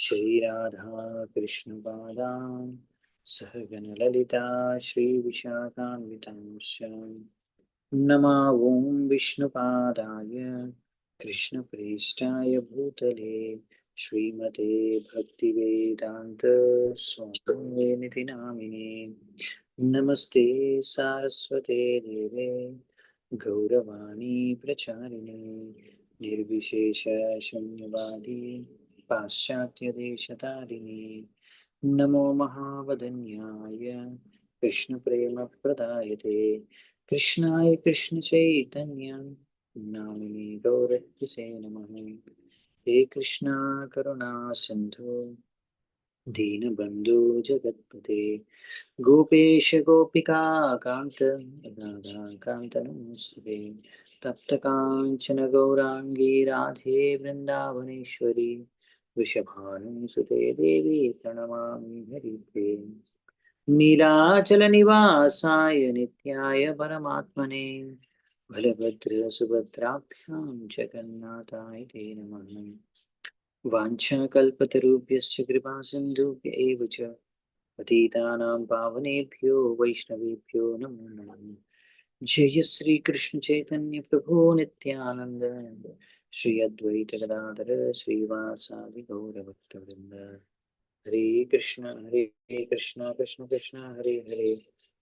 श्रीराधा कृष्णपादान् सहगणललिता श्रीविशाखान्वितांश्च नमा ॐ विष्णुपादाय कृष्णप्रेष्ठाय भूतले श्रीमते भक्तिवेदान्त स्वामिनिधि नामिने नमस्ते सारस्वते देवे गौरवाणी प्रचारिणे निर्विशेष शून्यवादी पाश्चात्यदेशतारिणे नमो महावदन्याय कृष्णप्रेमप्रदायते कृष्णाय कृष्णचैतन्य नामिने गौरहृसे नमः। हे कृष्णा करुणा सिन्धु दीनबन्धु जगत्पते गोपेश गोपिका कान्त राधाकान्त नमोऽस्तुते तप्तकाञ्चन गौराङ्गी राधे वृन्दावनेश्वरी वृषभानुसुते देवी प्रणमामि हरिप्रिये नीलाचलनिवासाय नित्याय परमात्मने बलभद्रसुभद्राभ्यां जगन्नाथाय ते नमः। वाञ्छाकल्पतरुभ्यश्च कृपासिन्धुभ्य एव च पतितानां पावनेभ्यो वैष्णवेभ्यो नमो नमः। जय श्री कृष्ण चैतन्य प्रभु नित्यानंद श्री अद्वैत गदाधर श्रीवासादि गौरभक्तवृंद हरे कृष्ण कृष्ण कृष्ण हरे हरे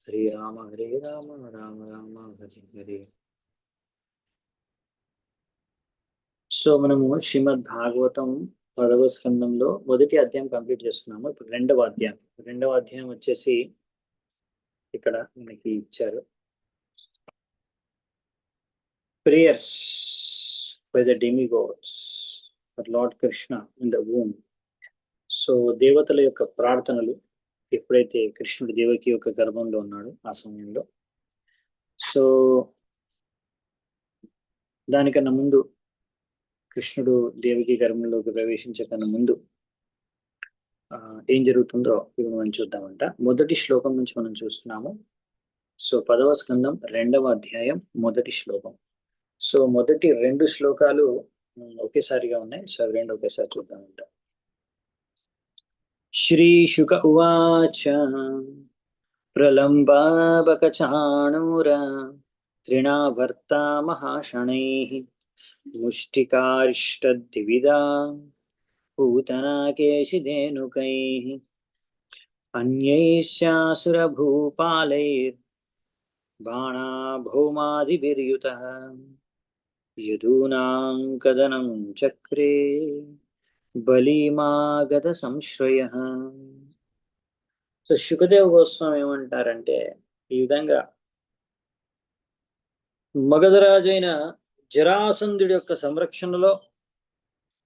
हरे राम राम राम हरे हरे। సో మనము శ్రీమద్ భాగవతం 10వ స్కందంలో మొదటి అధ్యాయం కంప్లీట్ చేసుకున్నాము. ఇప్పుడు రెండవ అధ్యాయం వచ్చేసి ఇక్కడ మనకి ఇచ్చారు, prayers by the demigods for lord Krishna in the womb. So దేవతల యొక్క ప్రార్థనలు ఎప్పుడైతే కృష్ణుడు దేవకి యొక్క గర్భంలో ఉన్నాడు ఆ సమయంలో, సో దానికన్నా ముందు కృష్ణుడు దేవకి గర్భంలోకి ప్రవేశించకన్నా ముందు ఏం జరుగుతుందో ఇప్పుడు మనం చూద్దామంట. మొదటి శ్లోకం నుంచి మనం చూస్తున్నాము. సో 10వ స్కందం 2వ అధ్యాయం మొదటి శ్లోకం. సో మొదటి 2 శ్లోకాలు ఒకేసారిగా ఉన్నాయి. సో అవి రెండు ఒకేసారి చూద్దామంట. శ్రీ శుక ఉవాచ ప్రలంబాబకచాణూర త్రిణావర్తా మహాశణైః ముష్టికారిష్టద్వివిధా పూతనాకేశిధేనుకైః అన్యైశ్చాసురభూపాలైర్బాణాభౌమాదిభిర్యుతః యదూనాం కదనం చక్రే బలీమాగత సంశ్రయః. సో శుకదేవ గోస్వామి ఏమంటారంటే, ఈ విధంగా మగధరాజైన జరాసంధుడి యొక్క సంరక్షణలో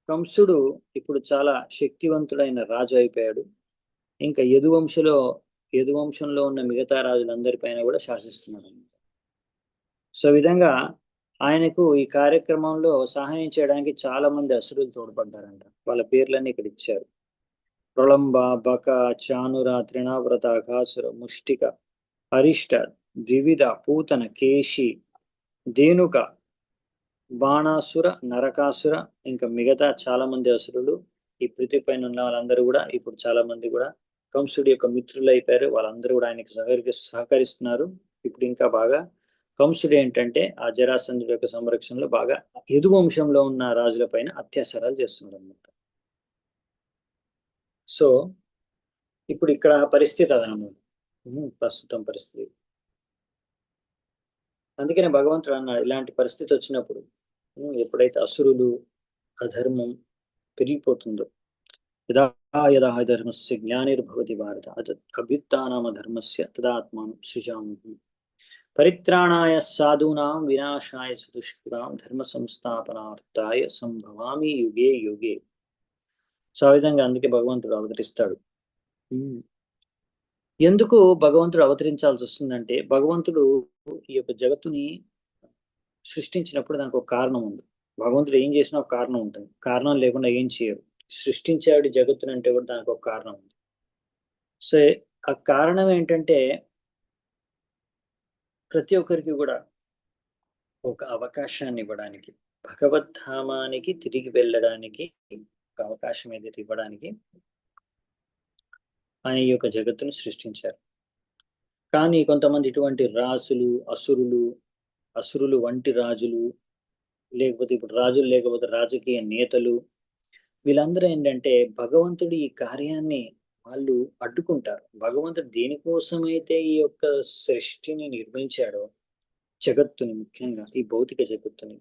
కంసుడు ఇప్పుడు చాలా శక్తివంతుడైన రాజు అయిపోయాడు. ఇంకా యదువంశంలో ఉన్న మిగతా రాజులందరిపైన కూడా శాసిస్తున్నాడు. సో విధంగా ఆయనకు ఈ కార్యక్రమంలో సహాయం చేయడానికి చాలా మంది అసురులు తోడ్పడ్డారంట. వాళ్ళ పేర్లన్నీ ఇక్కడ ఇచ్చారు. ప్రళంబ, బక, చానుర, త్రిణావ్రత, కాసుర, ముష్టిక, అరిష్ట, ద్వివిధ, పూతన, కేశి, ధేనుక, బాణాసుర, నరకాసుర, ఇంకా మిగతా చాలా మంది అసురులు. ఈ పృథ్వీ పైన ఉన్న వాళ్ళందరూ కూడా ఇప్పుడు చాలా మంది కూడా కంసుడి యొక్క మిత్రులు అయిపోయారు. వాళ్ళందరూ కూడా ఆయనకి సహకరిస్తున్నారు. ఇప్పుడు ఇంకా బాగా కంసుడు ఏంటంటే ఆ జరాసంధుడి యొక్క సంరక్షణలో బాగా యదువంశంలో ఉన్న రాజుల పైన అత్యాచారాలు చేస్తున్నాడు అన్నమాట. సో ఇప్పుడు ఇక్కడ పరిస్థితి అదనమాట, ప్రస్తుతం పరిస్థితి. అందుకనే భగవంతుడు అన్నాడు, ఇలాంటి పరిస్థితి వచ్చినప్పుడు ఎప్పుడైతే అసురులు అధర్మం పెరిగిపోతుందో, యదా యదా ధర్మస్య జ్ఞానిర్భవతి భారత అభ్యుత్థానామ ధర్మస్య తదాత్మానం సృజామి పరిత్రాణాయ సాధూనాం వినాశాయ చతుష్కృతాం ధర్మ సంస్థాపనార్థాయ సంభవామి యుగే యుగే. సో ఆ విధంగా అందుకే భగవంతుడు అవతరిస్తాడు. ఎందుకు భగవంతుడు అవతరించాల్సి వస్తుందంటే, భగవంతుడు ఈ యొక్క జగత్తుని సృష్టించినప్పుడు దానికి ఒక కారణం ఉంది. భగవంతుడు ఏం చేసినా ఒక కారణం ఉంటుంది. కారణం లేకుండా ఏం చేయరు. సృష్టించాడు జగత్తుని అంటే కూడా దానికి ఒక కారణం ఉంది. సో ఆ కారణం ఏంటంటే, ప్రతి ఒక్కరికి కూడా ఒక అవకాశాన్ని ఇవ్వడానికి, భగవద్ధామానికి తిరిగి వెళ్ళడానికి అవకాశం ఏదైతే ఇవ్వడానికి ఆయన ఈ యొక్క జగత్తును సృష్టించారు. కానీ కొంతమంది ఇటువంటి రాసులు, అసురులు వంటి రాజులు, లేకపోతే ఇప్పుడు రాజులు లేకపోతే రాజకీయ నేతలు, వీళ్ళందరూ ఏంటంటే భగవంతుడి ఈ కార్యాన్ని వాళ్ళు అడ్డుకుంటారు. భగవంతుడు దేనికోసమైతే ఈ యొక్క సృష్టిని నిర్మించాడో, జగత్తుని, ముఖ్యంగా ఈ భౌతిక జగత్తుని,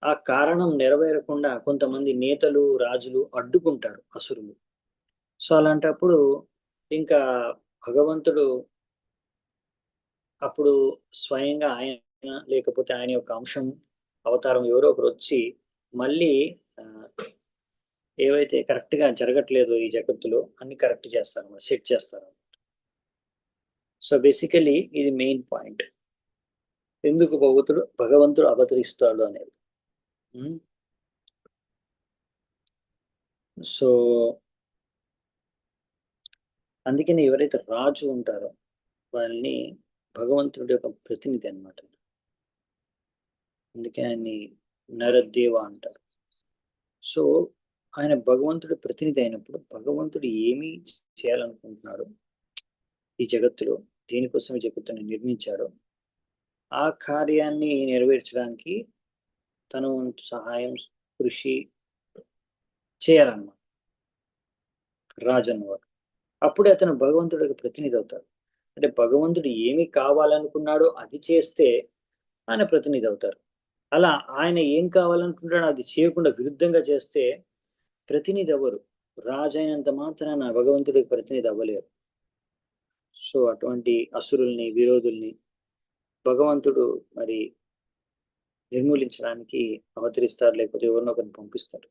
ఆ కారణం నెరవేరకుండా కొంతమంది నేతలు, రాజులు అడ్డుకుంటారు, అసురులు. సో అలాంటప్పుడు ఇంకా భగవంతుడు అప్పుడు స్వయంగా ఆయన, లేకపోతే ఆయన యొక్క అంశం, అవతారం ఎవరో ఒకరు వచ్చి మళ్ళీ ఏవైతే కరెక్ట్ గా జరగట్లేదో ఈ జగత్తులో అన్ని కరెక్ట్ చేస్తారు, సెట్ చేస్తారు. సో బేసికలీ ఇది మెయిన్ పాయింట్, ఎందుకు భగవంతుడు అవతరిస్తాడు అనేది. సో అందుకని ఎవరైతే రాజు ఉంటారో వాళ్ళని భగవంతుడి యొక్క ప్రతినిధి అన్నమాట. అందుకే ఆయన్ని నరదేవ అంటారు. సో ఆయన భగవంతుడి ప్రతినిధి అయినప్పుడు భగవంతుడు ఏమి చేయాలనుకుంటున్నాడు ఈ జగత్తులో, దేనికోసం ఈ జగత్తుని నిర్మించాడో ఆ కార్యాన్ని నెరవేర్చడానికి తను సహాయం, కృషి చేయాలన్నమాట రాజు అన్నవాడు. అప్పుడే అతను భగవంతుడికి ప్రతినిధి అవుతాడు. అంటే భగవంతుడు ఏమి కావాలనుకున్నాడో అది చేస్తే ఆయన ప్రతినిధి అవుతారు. అలా ఆయన ఏం కావాలనుకుంటాడో అది చేయకుండా విరుద్ధంగా చేస్తే ప్రతినిధి అవ్వరు. రాజు అయినంత మాత్రాన భగవంతుడికి ప్రతినిధి అవ్వలేరు. సో అటువంటి అసురుల్ని, విరోధుల్ని భగవంతుడు మరి నిర్మూలించడానికి అవతరిస్తారు, లేకపోతే ఎవరినొకరిని పంపిస్తారు.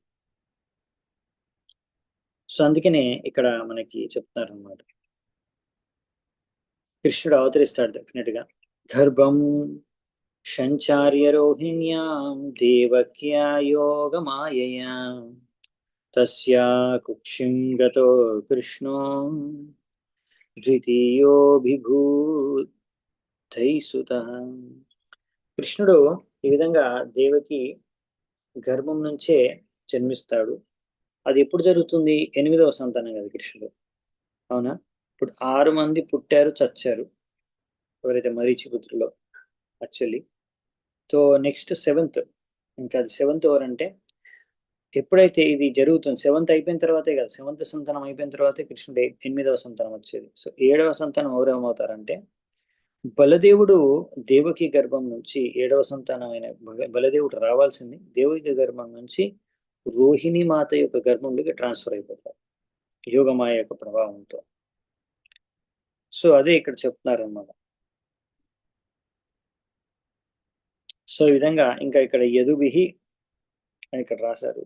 సో అందుకనే ఇక్కడ మనకి చెప్తున్నారు అన్నమాట, కృష్ణుడు అవతరిస్తాడు డెఫినెట్ గా. గర్భం సంచార్య రోహిణ్యాం దేవక్యా యోగమాయయా తస్యా కుక్షిం గతో కృష్ణో ద్వితీయోభిభూతైసుతః. కృష్ణుడు ఈ విధంగా దేవకి గర్భం నుంచే జన్మిస్తాడు. అది ఎప్పుడు జరుగుతుంది? 8వ సంతానం కదా కృష్ణుడు, అవునా? ఇప్పుడు 6 మంది పుట్టారు, చచ్చారు, ఎవరైతే మరీచి పుత్రులో యాక్చువల్లీ. సో నెక్స్ట్ 7th, ఇంకా అది 7th ఎవరంటే ఎప్పుడైతే ఇది జరుగుతుంది 7th అయిపోయిన తర్వాతే కదా, 7th సంతానం అయిపోయిన తర్వాతే కృష్ణుడు 8వ సంతానం వచ్చేది. సో 7వ సంతానం ఎవరేమవుతారంటే బలదేవుడు దేవకి గర్భం నుంచి 7వ సంతానం అయిన బలదేవుడు రావాల్సింది దేవకి గర్భం నుంచి రోహిణి మాత యొక్క గర్భంలోకి ట్రాన్స్ఫర్ అయిపోతారు యోగమాయ యొక్క ప్రభావంతో. సో అదే ఇక్కడ చెప్తున్నారు అన్నమాట. సో ఈ విధంగా ఇంకా ఇక్కడ యదుభిహి అని ఇక్కడ రాశారు.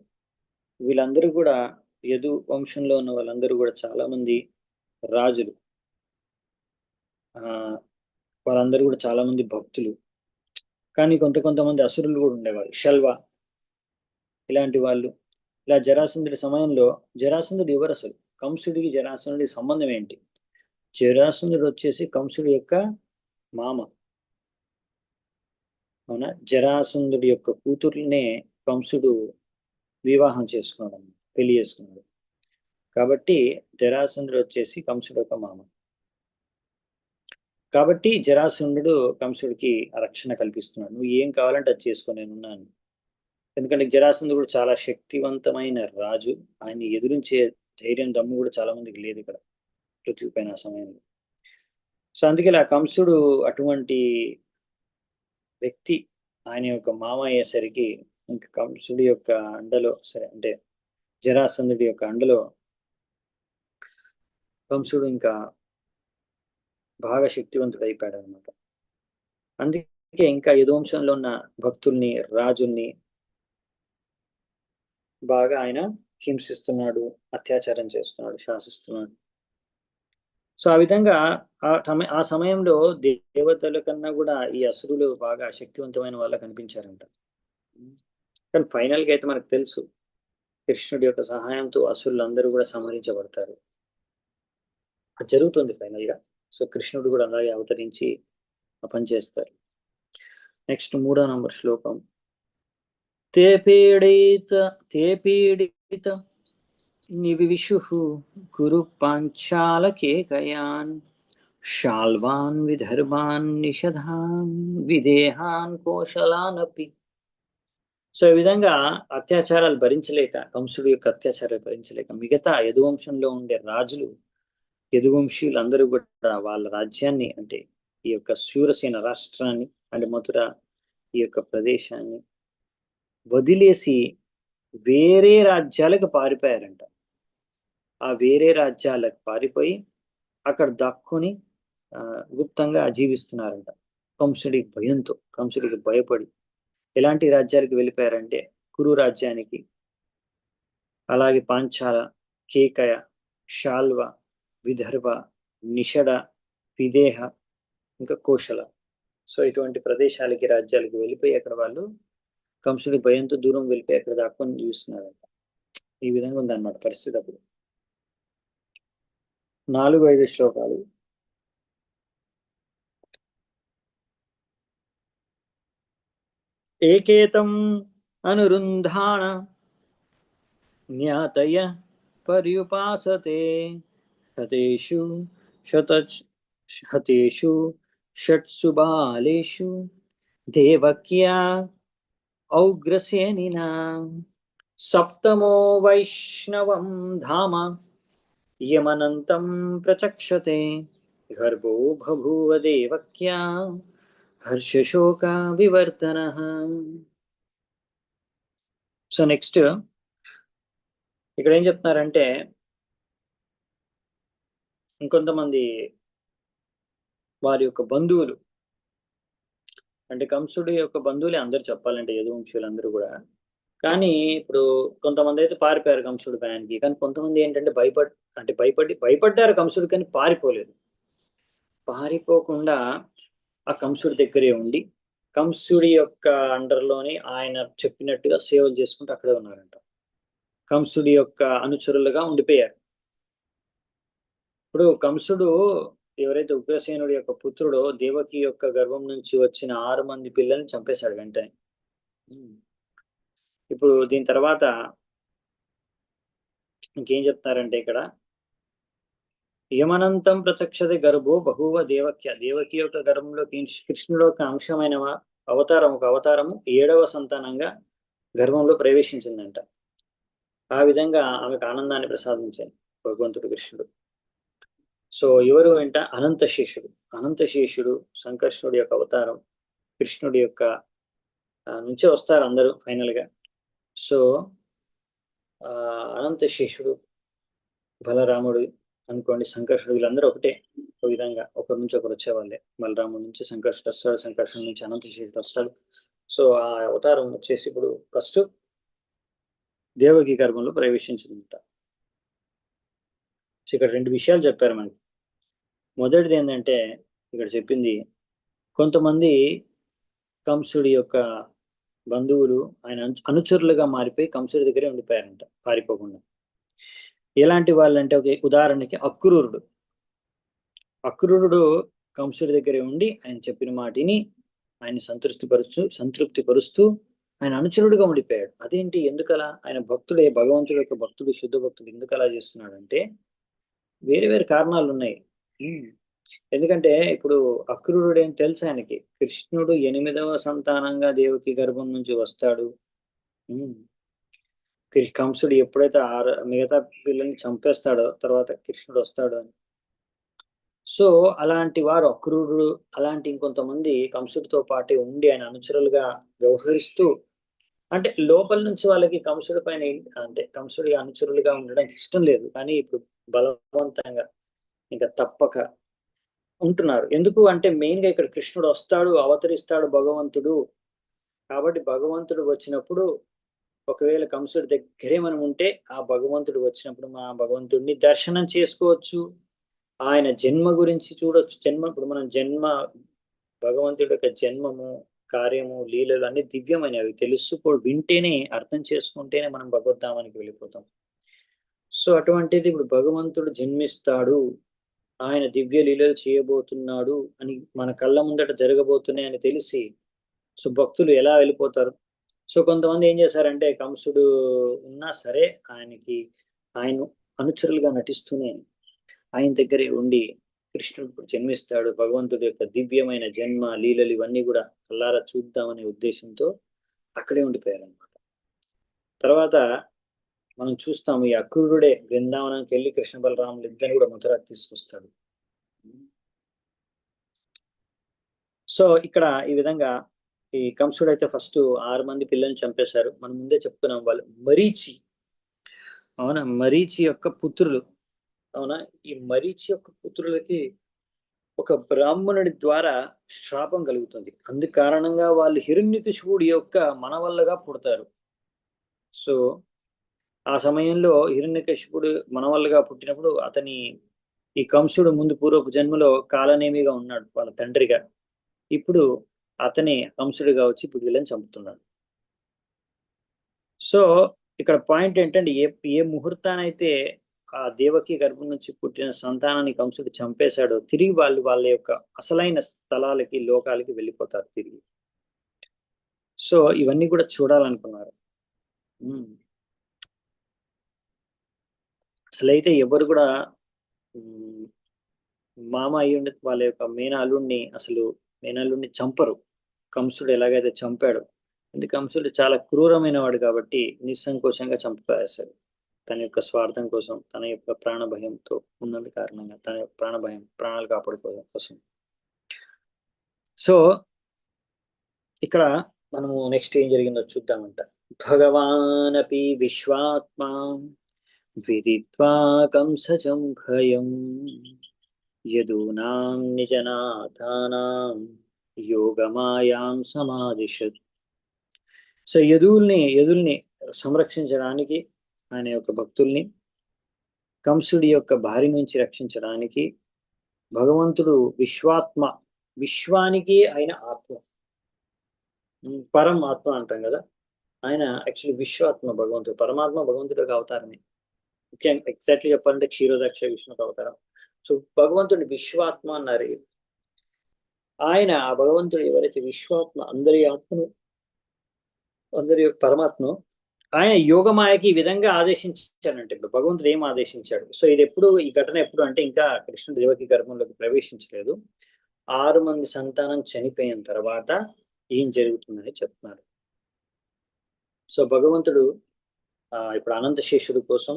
వీళ్ళందరూ కూడా యదు వంశంలో ఉన్న వాళ్ళందరూ కూడా చాలా మంది రాజులు, వాళ్ళందరూ కూడా చాలా మంది భక్తులు. కానీ కొంతమంది అసురులు కూడా ఉండేవాళ్ళు, శల్వ ఇలాంటి వాళ్ళు. ఇలా జరాసంధుడి సమయంలో, జరాసంధుడు ఎవరు అసలు? కంసుడికి జరాసంధుడికి సంబంధం ఏంటి? జరాసంధుడు వచ్చేసి కంసుడి యొక్క మామ, అవునా? జరాసంధుడి యొక్క కూతుర్నే కంసుడు వివాహం చేసుకున్నాడు, పెళ్లి చేసుకున్నాడు. కాబట్టి జరాసంధుడు వచ్చేసి కంసుడు యొక్క మామ. కాబట్టి జరాసంధుడు కంసుడికి రక్షణ కల్పిస్తున్నాడు, నువ్వు ఏం కావాలంటే అది చేసుకో, నేనున్నాను. ఎందుకంటే జరాసంధుడు కూడా చాలా శక్తివంతమైన రాజు, ఆయన్ని ఎదురించే ధైర్యం, దమ్ము కూడా చాలా మందికి లేదు ఇక్కడ పృథ్వీ పైన ఆ సమయంలో. సో అందుకే ఇలా కంసుడు అటువంటి వ్యక్తి ఆయన యొక్క మామ అయ్యేసరికి ఇంకా కంసుడి యొక్క అండలో, సరే అంటే జరాసంధుడి యొక్క అండలో కంసుడు ఇంకా బాగా శక్తివంతుడు అయిపోయాడు అనమాట. అందుకే ఇంకా యదువంశంలో ఉన్న భక్తుల్ని, రాజుల్ని బాగా ఆయన హింసిస్తున్నాడు, అత్యాచారం చేస్తున్నాడు, శాసిస్తున్నాడు. సో ఆ విధంగా ఆ సమయంలో దేవతల కన్నా కూడా ఈ అసురులు బాగా శక్తివంతమైన వాళ్ళ కనిపించారంట. కానీ ఫైనల్ గా అయితే మనకు తెలుసు, కృష్ణుడి యొక్క సహాయంతో అసురులు అందరూ కూడా సంహరించబడతారు, జరుగుతుంది ఫైనల్ గా. సో కృష్ణుడు కూడా అలాగే అవతరించి ఆ పని చేస్తారు. నెక్స్ట్ 3వ నంబర్ శ్లోకం. ते నివివిషుః కురు పాంచాలకేకయాన్ శాల్వాన్ విదర్భాన్ నిషధాన్ విదేహాన్ కోశలానపి. సో ఈ విధంగా అత్యాచారాలు భరించలేక, కంసుడి యొక్క అత్యాచారాలు భరించలేక మిగతా యదువంశంలో ఉండే రాజులు, యదువంశీయులందరూ కూడా వాళ్ళ రాజ్యాన్ని, అంటే ఈ యొక్క శూరసేన రాష్ట్రాన్ని, అంటే మథుర ఈ యొక్క ప్రదేశాన్ని వదిలేసి వేరే రాజ్యాలకు పారిపోయారంట. ఆ వేరే రాజ్యాలకు పారిపోయి అక్కడ దాక్కుని గుప్తంగా జీవిస్తున్నారంట. కంసుడి భయంతో, కంసుడికి భయపడి ఎలాంటి రాజ్యాలకు వెళ్ళిపోయారంటే కురు రాజ్యానికి, అలాగే పాంచాల, కేకయ, శాల్వ, విదర్భ, నిషడ, విదేహ, ఇంకా కోశల. సో ఇటువంటి ప్రదేశాలకి, రాజ్యాలకి వెళ్ళిపోయి అక్కడ వాళ్ళు కంసుడి భయంతో దూరం వెళ్ళిపోయి అక్కడ దాక్కుని జీవిస్తున్నారంట. ఈ విధంగా ఉందన్నమాట పరిస్థితి అప్పుడు. 4-5 శ్లోకాలు. ఏకేతం అనురుంధాణ జ్ఞాతయ పర్యుపాసతే హతేషు హతేషు షట్సు బాలేషు దేవక్యా ఔగ్రసేనినా సప్తమో వైష్ణవం ధామ యమనంతం ప్రచక్షతే గర్భో బభూవ దేవక్యా హర్షశోక వివర్తన. సో నెక్స్ట్ ఇక్కడ ఏం చెప్తున్నారంటే, ఇంకొంతమంది వారి యొక్క బంధువులు, అంటే కంసుడి యొక్క బంధువులే అందరు చెప్పాలంటే, యదువంశీయులందరూ కూడా. కానీ ఇప్పుడు కొంతమంది అయితే పారిపోయారు కంసుడి భయానికి, కానీ కొంతమంది ఏంటంటే భయపడ్డారు కంసుడు, కానీ పారిపోలేదు. పారిపోకుండా ఆ కంసుడి దగ్గరే ఉండి కంసుడి యొక్క అండర్లోని ఆయన చెప్పినట్టుగా సేవలు చేసుకుంటూ అక్కడే ఉన్నారంట. కంసుడి యొక్క అనుచరులుగా ఉండిపోయారు. ఇప్పుడు కంసుడు ఎవరైతే ఉగ్రసేనుడి యొక్క పుత్రుడో, దేవకి యొక్క గర్భం నుంచి వచ్చిన 6 మంది పిల్లల్ని చంపేశాడు వెంటనే. ఇప్పుడు దీని తర్వాత ఇంకేం చెప్తారంటే ఇక్కడ, యమనంతం ప్రచక్షతే గర్భో బహువ దేవక్య. దేవకి యొక్క గర్భంలో కృష్ణుడు యొక్క అంశమైన ఒక అవతారము 7వ సంతానంగా గర్భంలో ప్రవేశించిందంట. ఆ విధంగా ఆమెకు ఆనందాన్ని ప్రసాదించాడు భగవంతుడు కృష్ణుడు. సో ఎవరు వెంట అనంతశేషుడు సంకర్షణుడి యొక్క అవతారం, కృష్ణుడి యొక్క నుంచే వస్తారు అందరూ ఫైనల్ గా. సో అనంతశేషుడు, బలరాముడు అనుకోండి, సంకర్షుడు, వీళ్ళందరూ ఒకటే. ఒక విధంగా ఒకరి నుంచి ఒకరు వచ్చేవాళ్ళే. బలరాముడి నుంచి సంకర్షుడు వస్తాడు, సంకర్షణ నుంచి అనంతశేషుడు వస్తాడు. సో ఆ అవతారం వచ్చేసి ఇప్పుడు ఫస్ట్ దేవకి గర్భంలో ప్రవేశించిందంట. సో ఇక్కడ 2 విషయాలు చెప్పారు మనకి. మొదటిది ఏంటంటే ఇక్కడ చెప్పింది, కొంతమంది కంసుడి యొక్క బంధువులు ఆయన అనుచరులుగా మారిపోయి కంసుడి దగ్గరే ఉండిపోయారంట పారిపోకుండా. ఎలాంటి వాళ్ళంటే, ఒక ఉదాహరణకి అక్రూరుడు కంసుడి దగ్గరే ఉండి ఆయన చెప్పిన మాటిని ఆయన సంతృప్తి పరుస్తూ ఆయన అనుచరుడుగా ఉండిపోయాడు. అదేంటి, ఎందుకలా? ఆయన భక్తుడే, భగవంతుడు యొక్క భక్తుడు, శుద్ధ భక్తుడు. ఎందుకు అలా చేస్తున్నాడంటే వేరే వేరే కారణాలు ఉన్నాయి. ఎందుకంటే ఇప్పుడు అక్రూరుడు ఏం తెలుసు ఆయనకి, కృష్ణుడు 8వ సంతానంగా దేవకి గర్భం నుంచి వస్తాడు. కంసుడు ఎప్పుడైతే మిగతా పిల్లల్ని చంపేస్తాడో తర్వాత కృష్ణుడు వస్తాడు అని. సో అలాంటి వారు అక్రూరుడు, అలాంటి ఇంకొంతమంది కంసుడితో పాటే ఉండి ఆయన అనుచరులుగా వ్యవహరిస్తూ, అంటే లోపల నుంచి వాళ్ళకి కంసుడి పైన, అంటే కంసుడి అనుచరులుగా ఉండడానికి ఇష్టం లేదు, కానీ ఇప్పుడు బలవంతంగా ఇంకా తప్పక ఉంటున్నారు. ఎందుకు అంటే మెయిన్ గా ఇక్కడ కృష్ణుడు వస్తాడు, అవతరిస్తాడు భగవంతుడు. కాబట్టి భగవంతుడు వచ్చినప్పుడు, ఒకవేళ కంసుడి దగ్గరే మనం ఉంటే ఆ భగవంతుడు వచ్చినప్పుడు మా భగవంతుడిని దర్శనం చేసుకోవచ్చు, ఆయన జన్మ గురించి చూడొచ్చు. ఇప్పుడు మనం భగవంతుడి యొక్క జన్మము, కార్యము, లీలలు అన్ని దివ్యమైనవి. వింటేనే, అర్థం చేసుకుంటేనే మనం భగవద్ధామానికి వెళ్ళిపోతాం. సో అటువంటిది ఇప్పుడు భగవంతుడు జన్మిస్తాడు, ఆయన దివ్య లీలలు చేయబోతున్నాడు అని మన కళ్ళ ముందట జరగబోతున్నాయని తెలిసి, సో భక్తులు ఎలా వెళ్ళిపోతారు? సో కొంతమంది ఏం చేశారంటే కంసుడు ఉన్నా సరే ఆయన అనుచరులుగా నటిస్తూనే ఆయన దగ్గరే ఉండి కృష్ణుడు ఇప్పుడు జన్మిస్తాడు, భగవంతుడి యొక్క దివ్యమైన జన్మ లీలలు ఇవన్నీ కూడా కల్లారా చూద్దామనే ఉద్దేశంతో అక్కడే ఉండిపోయారు అనమాట. తర్వాత మనం చూస్తాము ఈ అక్రూరుడే బృందావనానికి వెళ్ళి కృష్ణ బలరాములు ఇద్దరిని కూడా మధురకు తీసుకొస్తాడు. సో ఇక్కడ ఈ విధంగా ఈ కంసుడు అయితే ఫస్ట్ 6 మంది పిల్లల్ని చంపేశారు. మనం ముందే చెప్పుకున్నాం వాళ్ళు మరీచి, అవునా, మరీచి యొక్క పుత్రులు. అవునా, ఈ మరీచి యొక్క పుత్రులకి ఒక బ్రాహ్మణుడి ద్వారా శాపం కలుగుతుంది. అందు కారణంగా వాళ్ళు హిరణ్యకశిపుడి యొక్క మనవల్లగా పుడతారు. సో ఆ సమయంలో హిరణ్యకశిపుడు మనవల్లగా పుట్టినప్పుడు ఈ కంసుడు ముందు పూర్వపు జన్మలో కాలనేమిగా ఉన్నాడు వాళ్ళ తండ్రిగా. ఇప్పుడు అతని కంసుడిగా వచ్చి ఇప్పుడు వీళ్ళని చంపుతున్నాడు. సో ఇక్కడ పాయింట్ ఏంటంటే ఏ ముహూర్తానైతే ఆ దేవకి గర్భం నుంచి పుట్టిన సంతానాన్ని కంసుడు చంపేశాడో తిరిగి వాళ్ళ యొక్క అసలైన స్థలాలకి లోకాలకి వెళ్ళిపోతారు తిరిగి. సో ఇవన్నీ కూడా చూడాలనుకున్నారు. అసలైతే ఎవరు కూడా మామ అయ్యుండి వాళ్ళ యొక్క మేనల్లుడిని చంపరు. కంసుడు ఎలాగైతే చంపాడు, ఎందుకు కంసుడు చాలా క్రూరమైన వాడు కాబట్టి నిస్సంకోచంగా చంపేశాడు. తన యొక్క స్వార్థం కోసం, తన యొక్క ప్రాణ భయంతో ఉన్నది కారణంగా తన యొక్క ప్రాణాలు కాపాడుకోవడం కోసం. సో ఇక్కడ మనము నెక్స్ట్ ఏం జరిగిందో చూద్దామంట. భగవానపి విశ్వాత్మా విదిత్వా కంసజం భయం యదూనాం నిజనాథానాం యోగమాయాం సమాదిశత్. సో యదుల్ని సంరక్షించడానికి, ఆయన యొక్క భక్తుల్ని కంసుడి యొక్క భార్య నుంచి రక్షించడానికి భగవంతుడు విశ్వానికి ఆయన ఆత్మ, పరం ఆత్మ అంటాం కదా, ఆయన యాక్చువల్లీ విశ్వాత్మ భగవంతుడు. పరమాత్మ భగవంతుడు యొక్క అవతారమే. ముఖ్యంగా ఎగ్జాక్ట్లీ చెప్పాలంటే క్షీరోదక్ష విష్ణుకు అవతారం. సో భగవంతుడి విశ్వాత్మ అన్నారు. ఆయన ఆ భగవంతుడు ఎవరైతే విశ్వాత్మ, అందరి పరమాత్మ, ఆయన యోగమాయకి ఈ విధంగా ఆదేశించాడంటే ఇప్పుడు భగవంతుడు ఏం ఆదేశించాడు. సో ఈ ఘటన ఎప్పుడు అంటే ఇంకా కృష్ణుడు దేవకి గర్భంలోకి ప్రవేశించలేదు. 6 మంది సంతానం చనిపోయిన తర్వాత ఏం జరుగుతుందని చెప్తున్నారు. సో భగవంతుడు ఇప్పుడు అనంతశేషుడు కోసం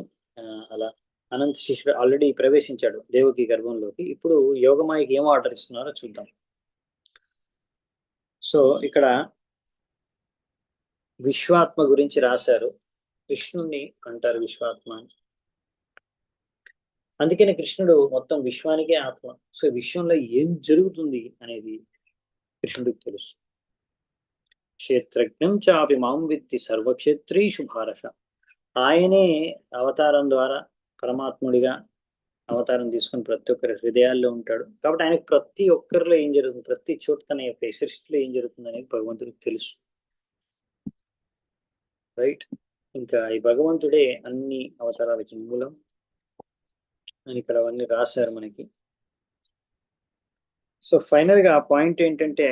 అలా అనంతశేషుడు ఆల్రెడీ ప్రవేశించాడు దేవకి గర్భంలోకి. ఇప్పుడు యోగమాయకి ఏం ఆర్డర్ ఇస్తున్నారో చూద్దాం. సో ఇక్కడ విశ్వాత్మ గురించి రాశారు. కృష్ణుణ్ణి అంటారు విశ్వాత్మ అని. అందుకనే కృష్ణుడు మొత్తం విశ్వానికే ఆత్మ. సో విశ్వంలో ఏం జరుగుతుంది అనేది కృష్ణుడికి తెలుసు. క్షేత్రజ్ఞం చాపి మాం విత్తి సర్వక్షేత్రీషు భారష. ఆయనే అవతారం ద్వారా పరమాత్ముడిగా అవతారం తీసుకుని ప్రతి ఒక్కరి హృదయాల్లో ఉంటాడు. కాబట్టి ఆయనకు ప్రతి ఒక్కరిలో ఏం జరుగుతుంది, ప్రతి చోట తన యొక్క సృష్టిలో ఏం జరుగుతుంది అనేది భగవంతుడికి తెలుసు. రైట్. ఇంకా ఈ భగవంతుడే అన్ని అవతారాలకి మూలం అని ఇక్కడ అవన్నీ రాశారు మనకి. సో ఫైనల్ గా పాయింట్ ఏంటంటే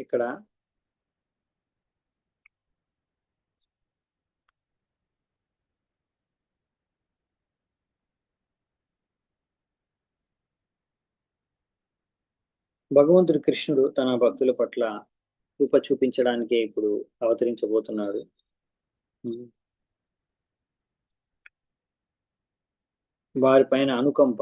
ఇక్కడ భగవంతుడు కృష్ణుడు తన భక్తుల పట్ల కృప చూపించడానికే ఇప్పుడు అవతరించబోతున్నాడు. వారిపైన అనుకంప,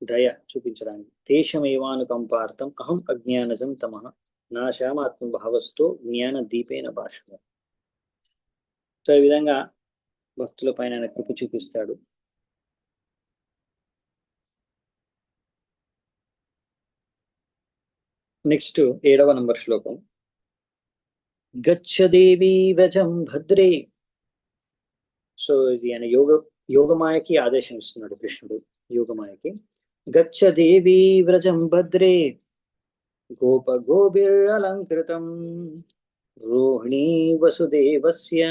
దయ చూపించడానికి. దేశమేవానుకంపార్థం అహం అజ్ఞానజం తమః నాశామాత్మ భావస్థో జ్ఞాన దీపేన భాష. సో ఈ విధంగా భక్తుల పైన కృప చూపిస్తాడు. నెక్స్ట్ 7వ నంబర్ శ్లోకం. గచ్చదేవి వ్రజం భద్రే. సో ఇది ఆయన యోగమాయకి ఆదేశం ఇస్తున్నాడు కృష్ణుడు. యోగమాయకి గచ్చదేవి వ్రజం భద్రే గోపిరలంకృతం రోహిణీ వసుదేవస్య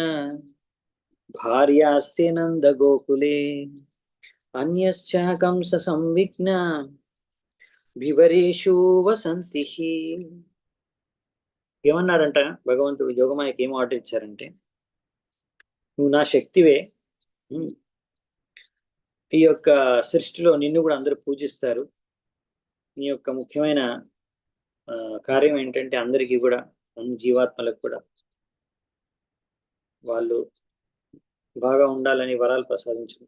భార్యాస్తే నంద గోకులే అన్యశ్చ కంస సంవిఘ్న వివరేషు వసంతి. ఏమన్నాడంట భగవంతుడు యోగమాయకి ఏం ఆర్డర్ ఇచ్చారంటే, నువ్వు నా శక్తివే, ఈ యొక్క సృష్టిలో నిన్ను కూడా అందరూ పూజిస్తారు. నీ యొక్క ముఖ్యమైన కార్యం ఏంటంటే అందరికీ కూడా, అన్ని జీవాత్మలకు కూడా వాళ్ళు బాగా ఉండాలని వరాలు ప్రసాదించు.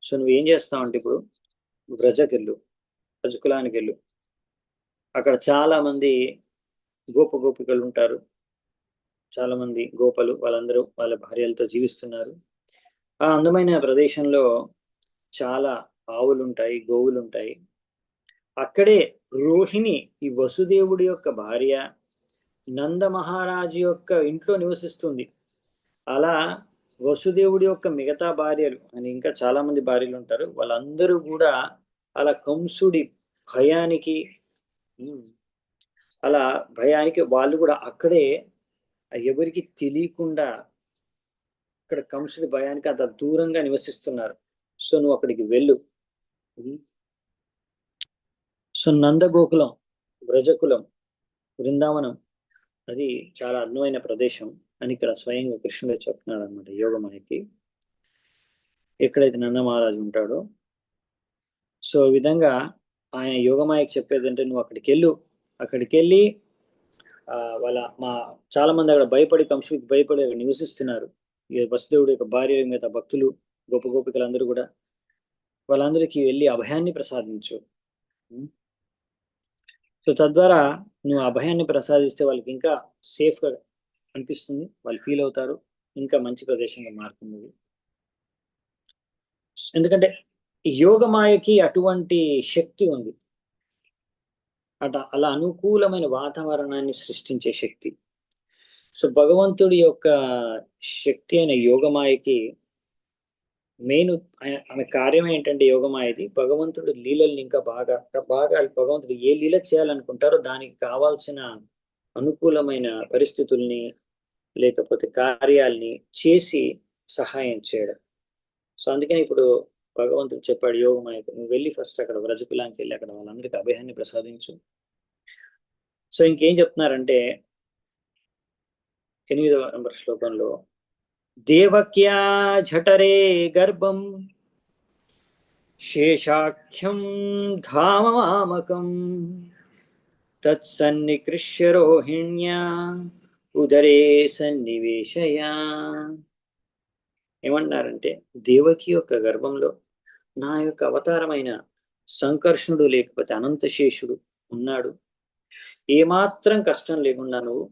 సో నువ్వేం చేస్తావంటే ఇప్పుడు వ్రజకెళ్ళు, వ్రజకులానికి వెళ్ళు. అక్కడ చాలా మంది గోపికలు ఉంటారు. చాలా మంది గోపలు, వాళ్ళందరూ వాళ్ళ భార్యలతో జీవిస్తున్నారు. ఆ అందమైన ప్రదేశంలో చాలా ఆవులు ఉంటాయి, గోవులు ఉంటాయి. అక్కడే రోహిణి, ఈ వసుదేవుడి యొక్క భార్య, నంద మహారాజు యొక్క ఇంట్లో నివసిస్తుంది. అలా వసుదేవుడి యొక్క మిగతా భార్యలు అని ఇంకా చాలా మంది భార్యలు ఉంటారు, వాళ్ళందరూ కూడా అలా కంసుడి భయానికి అలా భయానికి వాళ్ళు కూడా అక్కడే ఎవరికి తెలియకుండా అక్కడ కంసుడి భయానికి అంత దూరంగా నివసిస్తున్నారు. సో నువ్వు అక్కడికి వెళ్ళు. సో నందగోకులం, వ్రజకులం, బృందావనం అది చాలా అద్భుతమైన ప్రదేశం అని ఇక్కడ స్వయంగా కృష్ణుడే చెప్తున్నాడు అనమాట యోగమాయకి, ఎక్కడైతే నంద మహారాజు ఉంటాడో. సో ఈ విధంగా ఆయన యోగమాయకి చెప్పేది అంటే, నువ్వు అక్కడికి వెళ్ళు, అక్కడికి వెళ్ళి చాలా మంది అక్కడ భయపడి, కంసుడికి భయపడి అక్కడ నివసిస్తున్నారు. వసుదేవుడి యొక్క భార్య మిగతా భక్తులు, గోపికలందరూ కూడా వాళ్ళందరికీ వెళ్ళి అభయాన్ని ప్రసాదించు. సో తద్వారా నువ్వు అభయాన్ని ప్రసాదిస్తే వాళ్ళకి ఇంకా సేఫ్గా అనిపిస్తుంది, వాళ్ళు ఫీల్ అవుతారు, ఇంకా మంచి ప్రదేశంగా మారుతుంది. ఎందుకంటే యోగమాయకి అటువంటి శక్తి ఉంది, అలా అనుకూలమైన వాతావరణాన్ని సృష్టించే శక్తి. సో భగవంతుడి యొక్క శక్తి అయిన యోగమాయకి మెయిన్ ఆమె కార్యం ఏంటంటే, యోగమాయది భగవంతుడు లీలల్ని ఇంకా బాగా భగవంతుడు ఏ లీల చేయాలనుకుంటారో దానికి కావాల్సిన అనుకూలమైన పరిస్థితుల్ని లేకపోతే కార్యాలని చేసి సహాయం చేయడం. సో అందుకని ఇప్పుడు భగవంతుడు చెప్పాడు యోగమాయకు, నువ్వు వెళ్ళి ఫస్ట్ అక్కడ వ్రజకులానికి వెళ్ళి అక్కడ వాళ్ళందరికీ అభయాన్ని ప్రసాదించు. సో ఇంకేం చెప్తున్నారంటే 8వ నంబర్ శ్లోకంలో, దేవక్యా జఠరే గర్భం శేషాఖ్యం ధామమామకం తత్సన్నికృష్య రోహిణ్యా ఉదరే సన్నివేశయా. ఏమన్నారంటే, దేవకి యొక్క గర్భంలో నా యొక్క అవతారమైన సంకర్షణుడు లేకపోతే అనంతశేషుడు ఉన్నాడు. ఏమాత్రం కష్టం లేకుండా నువ్వు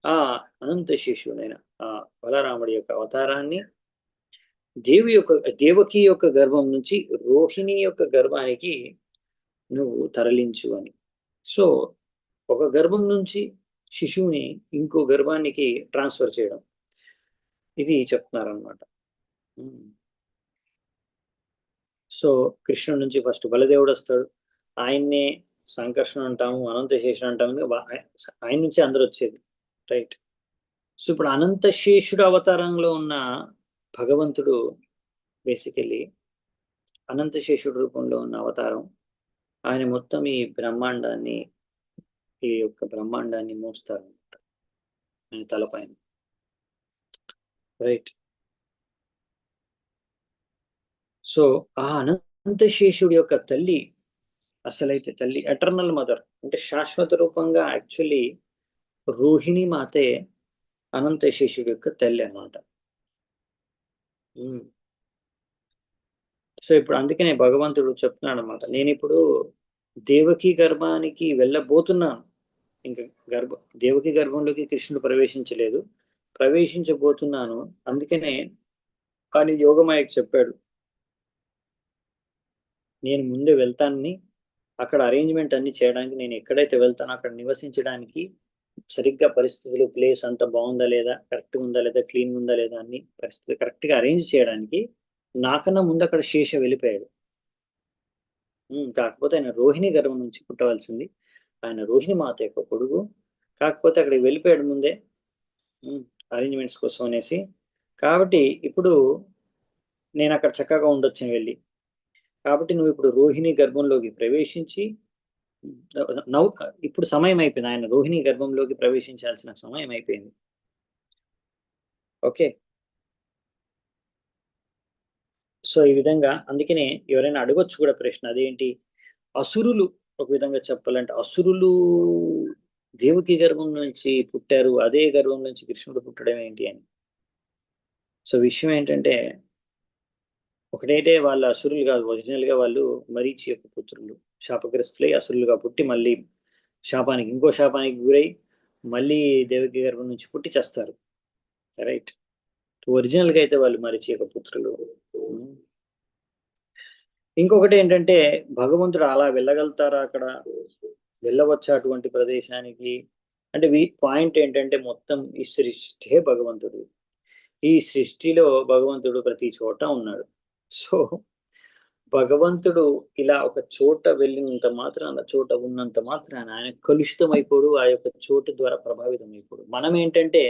ఆ అనంతశేషుడైన ఆ బలరాముడి యొక్క అవతారాన్ని దేవకి యొక్క గర్భం నుంచి రోహిణి యొక్క గర్భానికి నువ్వు తరలించు అని. సో ఒక గర్భం నుంచి శిశువుని ఇంకో గర్భానికి ట్రాన్స్ఫర్ చేయడం, ఇది చెప్తున్నారనమాట. సో కృష్ణుడి నుంచి ఫస్ట్ బలదేవుడు వస్తాడు, ఆయన్నే సంకర్షణ అంటాము, అనంతశేషుడు అంటాము, ఆయన నుంచి అందరు వచ్చేది, రైట్. సో ఇప్పుడు అనంతశేషుడు అవతారంలో ఉన్న భగవంతుడు బేసికలీ అనంతశేషుడు రూపంలో ఉన్న అవతారం. ఆయన మొత్తం ఈ యొక్క బ్రహ్మాండాన్ని మోస్తారు అనమాట ఆయన తలపైన, రైట్. సో ఆ అనంతశేషుడి యొక్క తల్లి, అసలైతే తల్లి ఎటర్నల్ మదర్ అంటే శాశ్వత రూపంగా యాక్చువల్లీ రోహిణి మాతే అనంతశేషుడి యొక్క తల్లి అన్నమాట. సో ఇప్పుడు అందుకనే భగవంతుడు చెప్తున్నాడు అనమాట, నేను ఇప్పుడు దేవకి గర్భానికి వెళ్ళబోతున్నాను. ఇంకా దేవకి గర్భంలోకి కృష్ణుడు ప్రవేశించలేదు, ప్రవేశించబోతున్నాను. అందుకనే కానీ యోగమాయకు చెప్పాడు, నేను ముందే వెళ్తానని, అక్కడ అరేంజ్మెంట్ అన్ని చేయడానికి, నేను ఎక్కడైతే వెళ్తానో అక్కడ నివసించడానికి సరిగ్గా పరిస్థితులు, ప్లేస్ అంతా బాగుందా లేదా, కరెక్ట్గా ఉందా లేదా, క్లీన్ ఉందా లేదా, అన్ని పరిస్థితులు కరెక్ట్గా అరేంజ్ చేయడానికి నాకన్నా ముందు అక్కడ శేష వెళ్ళిపోయాడు. కాకపోతే ఆయన రోహిణి గర్భం నుంచి పుట్టవలసింది, ఆయన రోహిణి మాత యొక్క కొడుకు, కాకపోతే అక్కడికి వెళ్ళిపోయాడు ముందే అరేంజ్మెంట్స్ కోసం అనేసి. కాబట్టి ఇప్పుడు నేను అక్కడ చక్కగా ఉండొచ్చు వెళ్ళి. కాబట్టి నువ్వు ఇప్పుడు రోహిణి గర్భంలోకి ప్రవేశించి నౌ ఇప్పుడు సమయం అయిపోయింది, ఆయన రోహిణి గర్భంలోకి ప్రవేశించాల్సిన సమయం అయిపోయింది. ఓకే, సో ఈ విధంగా అందుకనే ఎవరైనా అడగొచ్చు కూడా ప్రశ్న, అదేంటి అసురులు, ఒక విధంగా చెప్పాలంటే అసురులు దేవకి గర్భం నుంచి పుట్టారు, అదే గర్భం నుంచి కృష్ణుడు పుట్టడం ఏంటి అని. సో విషయం ఏంటంటే ఒకటైతే వాళ్ళు అసురులు కాదు, ఒరిజినల్ గా వాళ్ళు మరీచి యొక్క పుత్రులు, శాపగ్రస్తులై అసురులుగా పుట్టి మళ్ళీ శాపానికి, ఇంకో శాపానికి గురై మళ్ళీ దేవకి గర్భం నుంచి పుట్టి చేస్తారు. రైట్, ఒరిజినల్ గా అయితే వాళ్ళు మరీచి యొక్క పుత్రులు. ఇంకొకటి ఏంటంటే భగవంతుడు అలా వెళ్ళగలుగుతారా, అక్కడ వెళ్ళవచ్చా అటువంటి ప్రదేశానికి అంటే, పాయింట్ ఏంటంటే మొత్తం ఈ సృష్టి భగవంతుడు, ఈ సృష్టిలో భగవంతుడు ప్రతి చోట ఉన్నాడు. సో భగవంతుడు ఇలా ఒక చోట వెళ్ళినంత మాత్రాన, చోట ఉన్నంత మాత్రాన ఆయన కలుషితం అయిపోడు, ఆ యొక్క చోటు ద్వారా ప్రభావితం అయిపోడు. మనం ఏంటంటే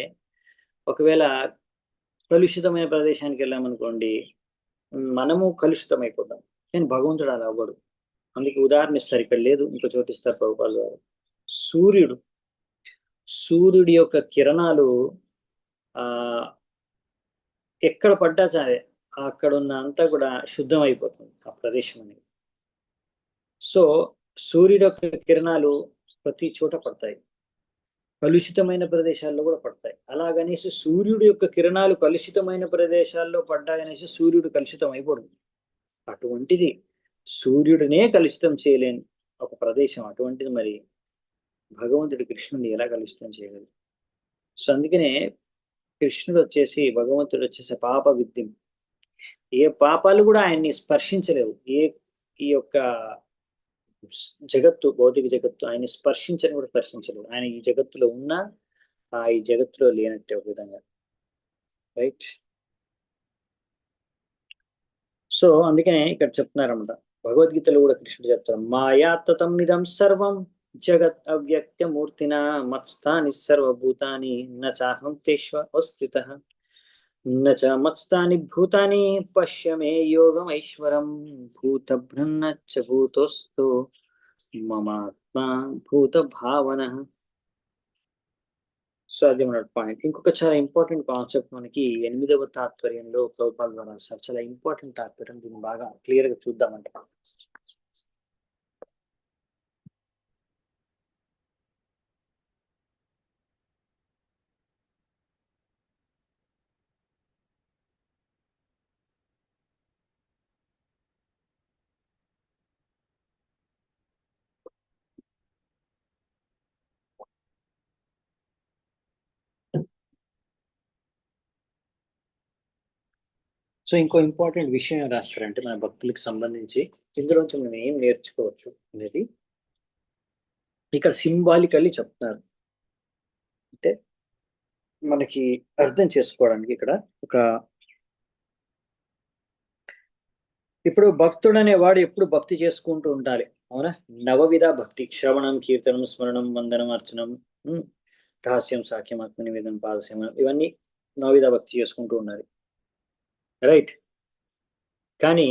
ఒకవేళ కలుషితమైన ప్రదేశానికి వెళ్ళామనుకోండి, మనము కలుషితం అయిపోతాం, కానీ భగవంతుడు అలా అవ్వడు. అందుకే ఉదాహరణ ఇస్తారు, ఇక్కడ లేదు ఇంకో చోటు ఇస్తారు ప్రభుపాల్ గారు. సూర్యుడు, సూర్యుడి యొక్క కిరణాలు ఆ ఎక్కడ పడ్డా సరే అక్కడ ఉన్న అంతా కూడా శుద్ధం అయిపోతుంది ఆ ప్రదేశం అనేది. సో సూర్యుడి యొక్క కిరణాలు ప్రతి చోట పడతాయి, కలుషితమైన ప్రదేశాల్లో కూడా పడతాయి. అలాగనేసి సూర్యుడి యొక్క కిరణాలు కలుషితమైన ప్రదేశాల్లో పడ్డాయనేసి సూర్యుడు కలుషితం అయిపోడు. అటువంటిది సూర్యుడినే కలుషితం చేయలేని ఒక ప్రదేశం అటువంటిది, మరి భగవంతుడి కృష్ణుడిని ఎలా కలుషితం చేయగలరు? సో అందుకనే కృష్ణుడు వచ్చేసి, భగవంతుడు వచ్చేసి పాప విద్యం, ఏ పాపాలు కూడా ఆయన్ని స్పర్శించలేవు. ఈ యొక్క జగత్తు, భౌతిక జగత్తు ఆయన్ని స్పర్శించని కూడా స్పర్శించలేవు. ఆయన ఈ జగత్తులో ఉన్నా ఈ జగత్తులో లేనట్టే ఒక విధంగా. రైట్, సో అందుకనే ఇక్కడ చెప్తున్నారన్నమాట, భగవద్గీతలో కూడా కృష్ణుడు చెప్తారు, మాయాతతం ఇదం సర్వం జగత్ అవ్యక్తమూర్తిన మత్స్థాని సర్వభూతాని నచాహం తేష్వస్థితః నచ మత్స్థాని భూతాని పశ్య మే యోగమైశ్వరం భూతభృన్నచ్చ భూతోస్తు మమాత్మా భూత భావన. సో అది మన పాయింట్. ఇంకొక చాలా ఇంపార్టెంట్ కాన్సెప్ట్ మనకి 8వ తాత్పర్యంలో ప్రభుపాల్ ద్వారా రాస్తారు, చాలా ఇంపార్టెంట్ తాత్పర్యం, దీన్ని బాగా క్లియర్ గా చూద్దామంట. సో ఇంకో ఇంపార్టెంట్ విషయం ఏం రాస్తారంటే మన భక్తులకు సంబంధించి, ఇందులోంచి మనం ఏం నేర్చుకోవచ్చు అనేది ఇక్కడ సింబాలికల్లీ చెప్తున్నారు. అంటే మనకి అర్థం చేసుకోవడానికి ఇక్కడ ఒక, ఇప్పుడు భక్తుడు అనేవాడు ఎప్పుడు భక్తి చేసుకుంటూ ఉండాలి, అవునా? నవవిధ భక్తి, శ్రవణం, కీర్తనం, స్మరణం, వందనం, అర్చనం, దాస్యం, సాఖ్యం, ఆత్మ నివేదనం, పాదసేవనం, ఇవన్నీ నవవిధ భక్తి చేసుకుంటూ ఉండాలి. రైట్, కానీ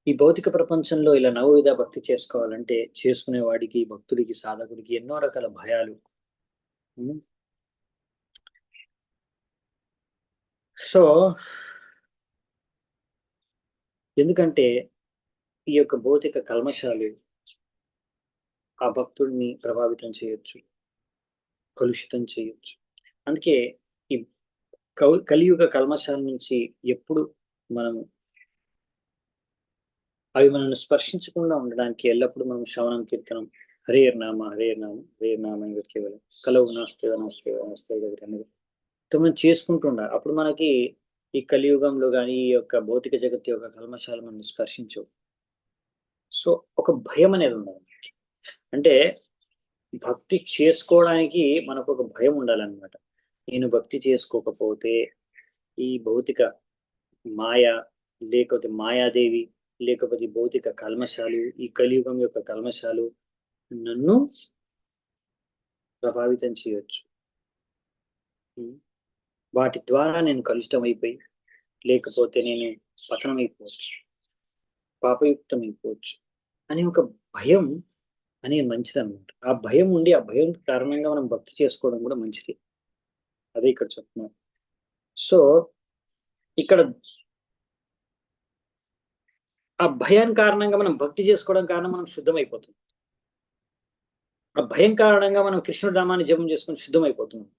ఈ భౌతిక ప్రపంచంలో ఇలా నవవిధ భక్తి చేసుకోవాలంటే చేసుకునే వాడికి, భక్తుడికి, సాధకుడికి ఎన్నో రకాల భయాలు. సో ఎందుకంటే ఈ యొక్క భౌతిక కల్మషాలు ఆ భక్తుడిని ప్రభావితం చేయొచ్చు, కలుషితం చేయొచ్చు. అందుకే ఈ కలియుగ కల్మషాల నుంచి ఎప్పుడు మనము అవి మనల్ని స్పర్శించకుండా ఉండడానికి ఎల్లప్పుడూ మనం శ్రవణం, కీర్తనం, హరే నామ హరే నామ హరే నామ కేవలం కలవు నాస్తే నాస్తే నాస్తే అనేది మనం చేసుకుంటూ ఉండాలి. అప్పుడు మనకి ఈ కలియుగంలో కానీ ఈ యొక్క భౌతిక జగత్తు యొక్క కల్మషాలు మనం స్పర్శించవు. సో ఒక భయం అనేది ఉండాలి. అంటే భక్తి చేసుకోవడానికి మనకు ఒక భయం ఉండాలన్నమాట. నేను భక్తి చేసుకోకపోతే ఈ భౌతిక మాయ, లేకపోతే మాయాదేవి, లేకపోతే భౌతిక కల్మషాలు, ఈ కలియుగం యొక్క కల్మషాలు నన్ను ప్రభావితం చేయొచ్చు. వాటి ద్వారా నేను కలుషితం అయిపోయి, లేకపోతే నేను పతనం అయిపోవచ్చు, పాపయుక్తం అయిపోవచ్చు అనే ఒక భయం అనేది మంచిది అనమాట. ఆ భయం ఉండి ఆ భయం కారణంగా మనం భక్తి చేసుకోవడం కూడా మంచిది. అదే ఇక్కడ చెప్తున్నాను. సో ఇక్కడ ఆ భయం కారణంగా మనం భక్తి చేసుకోవడం కారణం మనం శుద్ధమైపోతుంది. ఆ భయం కారణంగా మనం కృష్ణుడి నామాన్ని జపం చేసుకొని శుద్ధమైపోతున్నాం.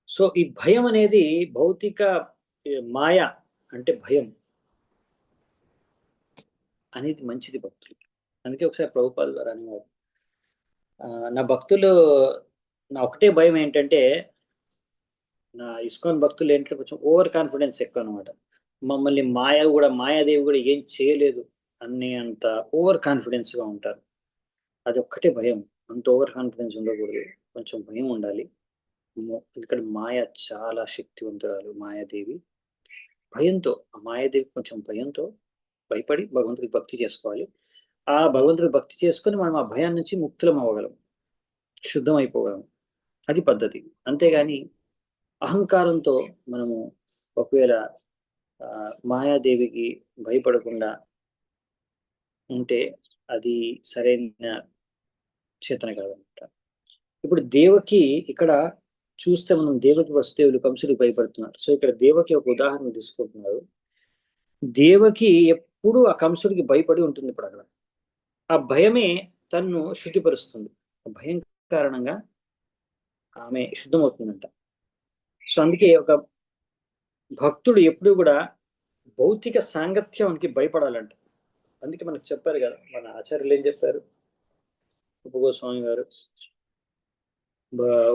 సో ఈ భయం అనేది భౌతిక మాయ అంటే భయం అనేది మంచిది భక్తులకి. అందుకే ఒకసారి ప్రభుపాద గారు అనేవారు, నా భక్తులు నా ఒకటే భయం ఏంటంటే, నా ఇస్కాన్ భక్తులు ఏంటంటే కొంచెం ఓవర్ కాన్ఫిడెన్స్ ఎక్కువ అనమాట. మమ్మల్ని మాయాదేవి కూడా ఏం చేయలేదు అనే అంత ఓవర్ కాన్ఫిడెన్స్‌గా ఉంటారు. అదొక్కటే భయం. అంత ఓవర్ కాన్ఫిడెన్స్ ఉండకూడదు. కొంచెం భయం ఉండాలి. ఎందుకంటే మాయ చాలా శక్తివంతురాలు మాయాదేవి. భయంతో ఆ మాయాదేవి కొంచెం భయంతో భయపడి భగవంతుడికి భక్తి చేసుకోవాలి. ఆ భగవంతుడికి భక్తి చేసుకొని మనం ఆ భయం నుంచి ముక్తులం అవ్వగలం. శుద్ధం అయిపోగలం. అది పద్ధతి. అంతేగాని అహంకారంతో మనము ఒకవేళ మాయాదేవికి భయపడకుండా ఉంటే అది సరైన చేతన కాదనమాట. ఇప్పుడు దేవకి ఇక్కడ చూస్తే మనం దేవకి వసుదేవులు కంసుడికి భయపడుతున్నారు. సో ఇక్కడ దేవకి ఒక ఉదాహరణ తీసుకుంటున్నారు. దేవకి ఎప్పుడు ఆ కంసుడికి భయపడి ఉంటుంది ఇప్పుడు అక్కడ. ఆ భయమే తన్ను శుద్ధిపరుస్తుంది. ఆ భయం కారణంగా ఆమె శుద్ధమవుతుందంట. సో అందుకే ఒక భక్తుడు ఎప్పుడు కూడా భౌతిక సాంగత్యానికి భయపడాలంట. అందుకే మనకు చెప్పారు కదా, మన ఆచార్యులు ఏం చెప్పారు, ఉపగోస్వామి గారు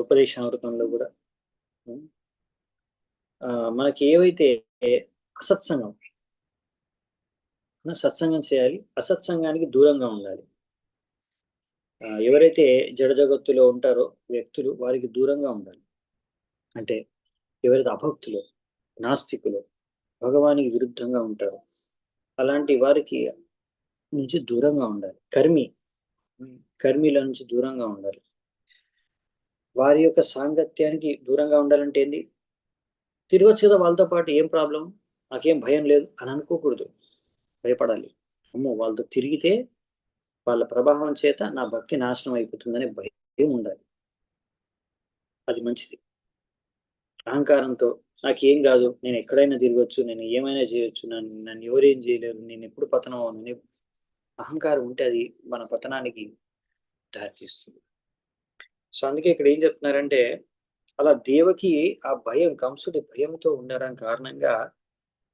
ఉపదేశామృతంలో కూడా మనకి ఏవైతే అసత్సంగం, సత్సంగం చేయాలి, అసత్సంగానికి దూరంగా ఉండాలి. ఎవరైతే జడ జగత్తులో ఉంటారో వ్యక్తులు వారికి దూరంగా ఉండాలి. అంటే ఎవరైతే అభక్తులు, నాస్తికులు, భగవానికి విరుద్ధంగా ఉంటారో అలాంటి వారికి నుంచి దూరంగా ఉండాలి. కర్మీల నుంచి దూరంగా ఉండాలి. వారి యొక్క సాంగత్యానికి దూరంగా ఉండాలంటే ఏంది, తిరగొచ్చు కదా వాళ్ళతో పాటు, ఏం ప్రాబ్లం, నాకేం భయం లేదు అని అనుకోకూడదు. భయపడాలి. అమ్మో వాళ్ళతో తిరిగితే వాళ్ళ ప్రభావం చేత నా భక్తి నాశనం అయిపోతుందనే భయం ఉండాలి. అది మంచిది. అహంకారంతో నాకేం కాదు, నేను ఎక్కడైనా తిరగచ్చు, నేను ఏమైనా చేయొచ్చు, నన్ను ఎవరేం చేయలేరు, నేను ఎప్పుడు పతనం అవునని అహంకారం ఉంటే అది మన పతనానికి దారితీస్తుంది. సో అందుకే ఇక్కడ ఏం చెప్తున్నారంటే, అలా దేవకి ఆ భయం, కంసుడి భయంతో ఉండడం కారణంగా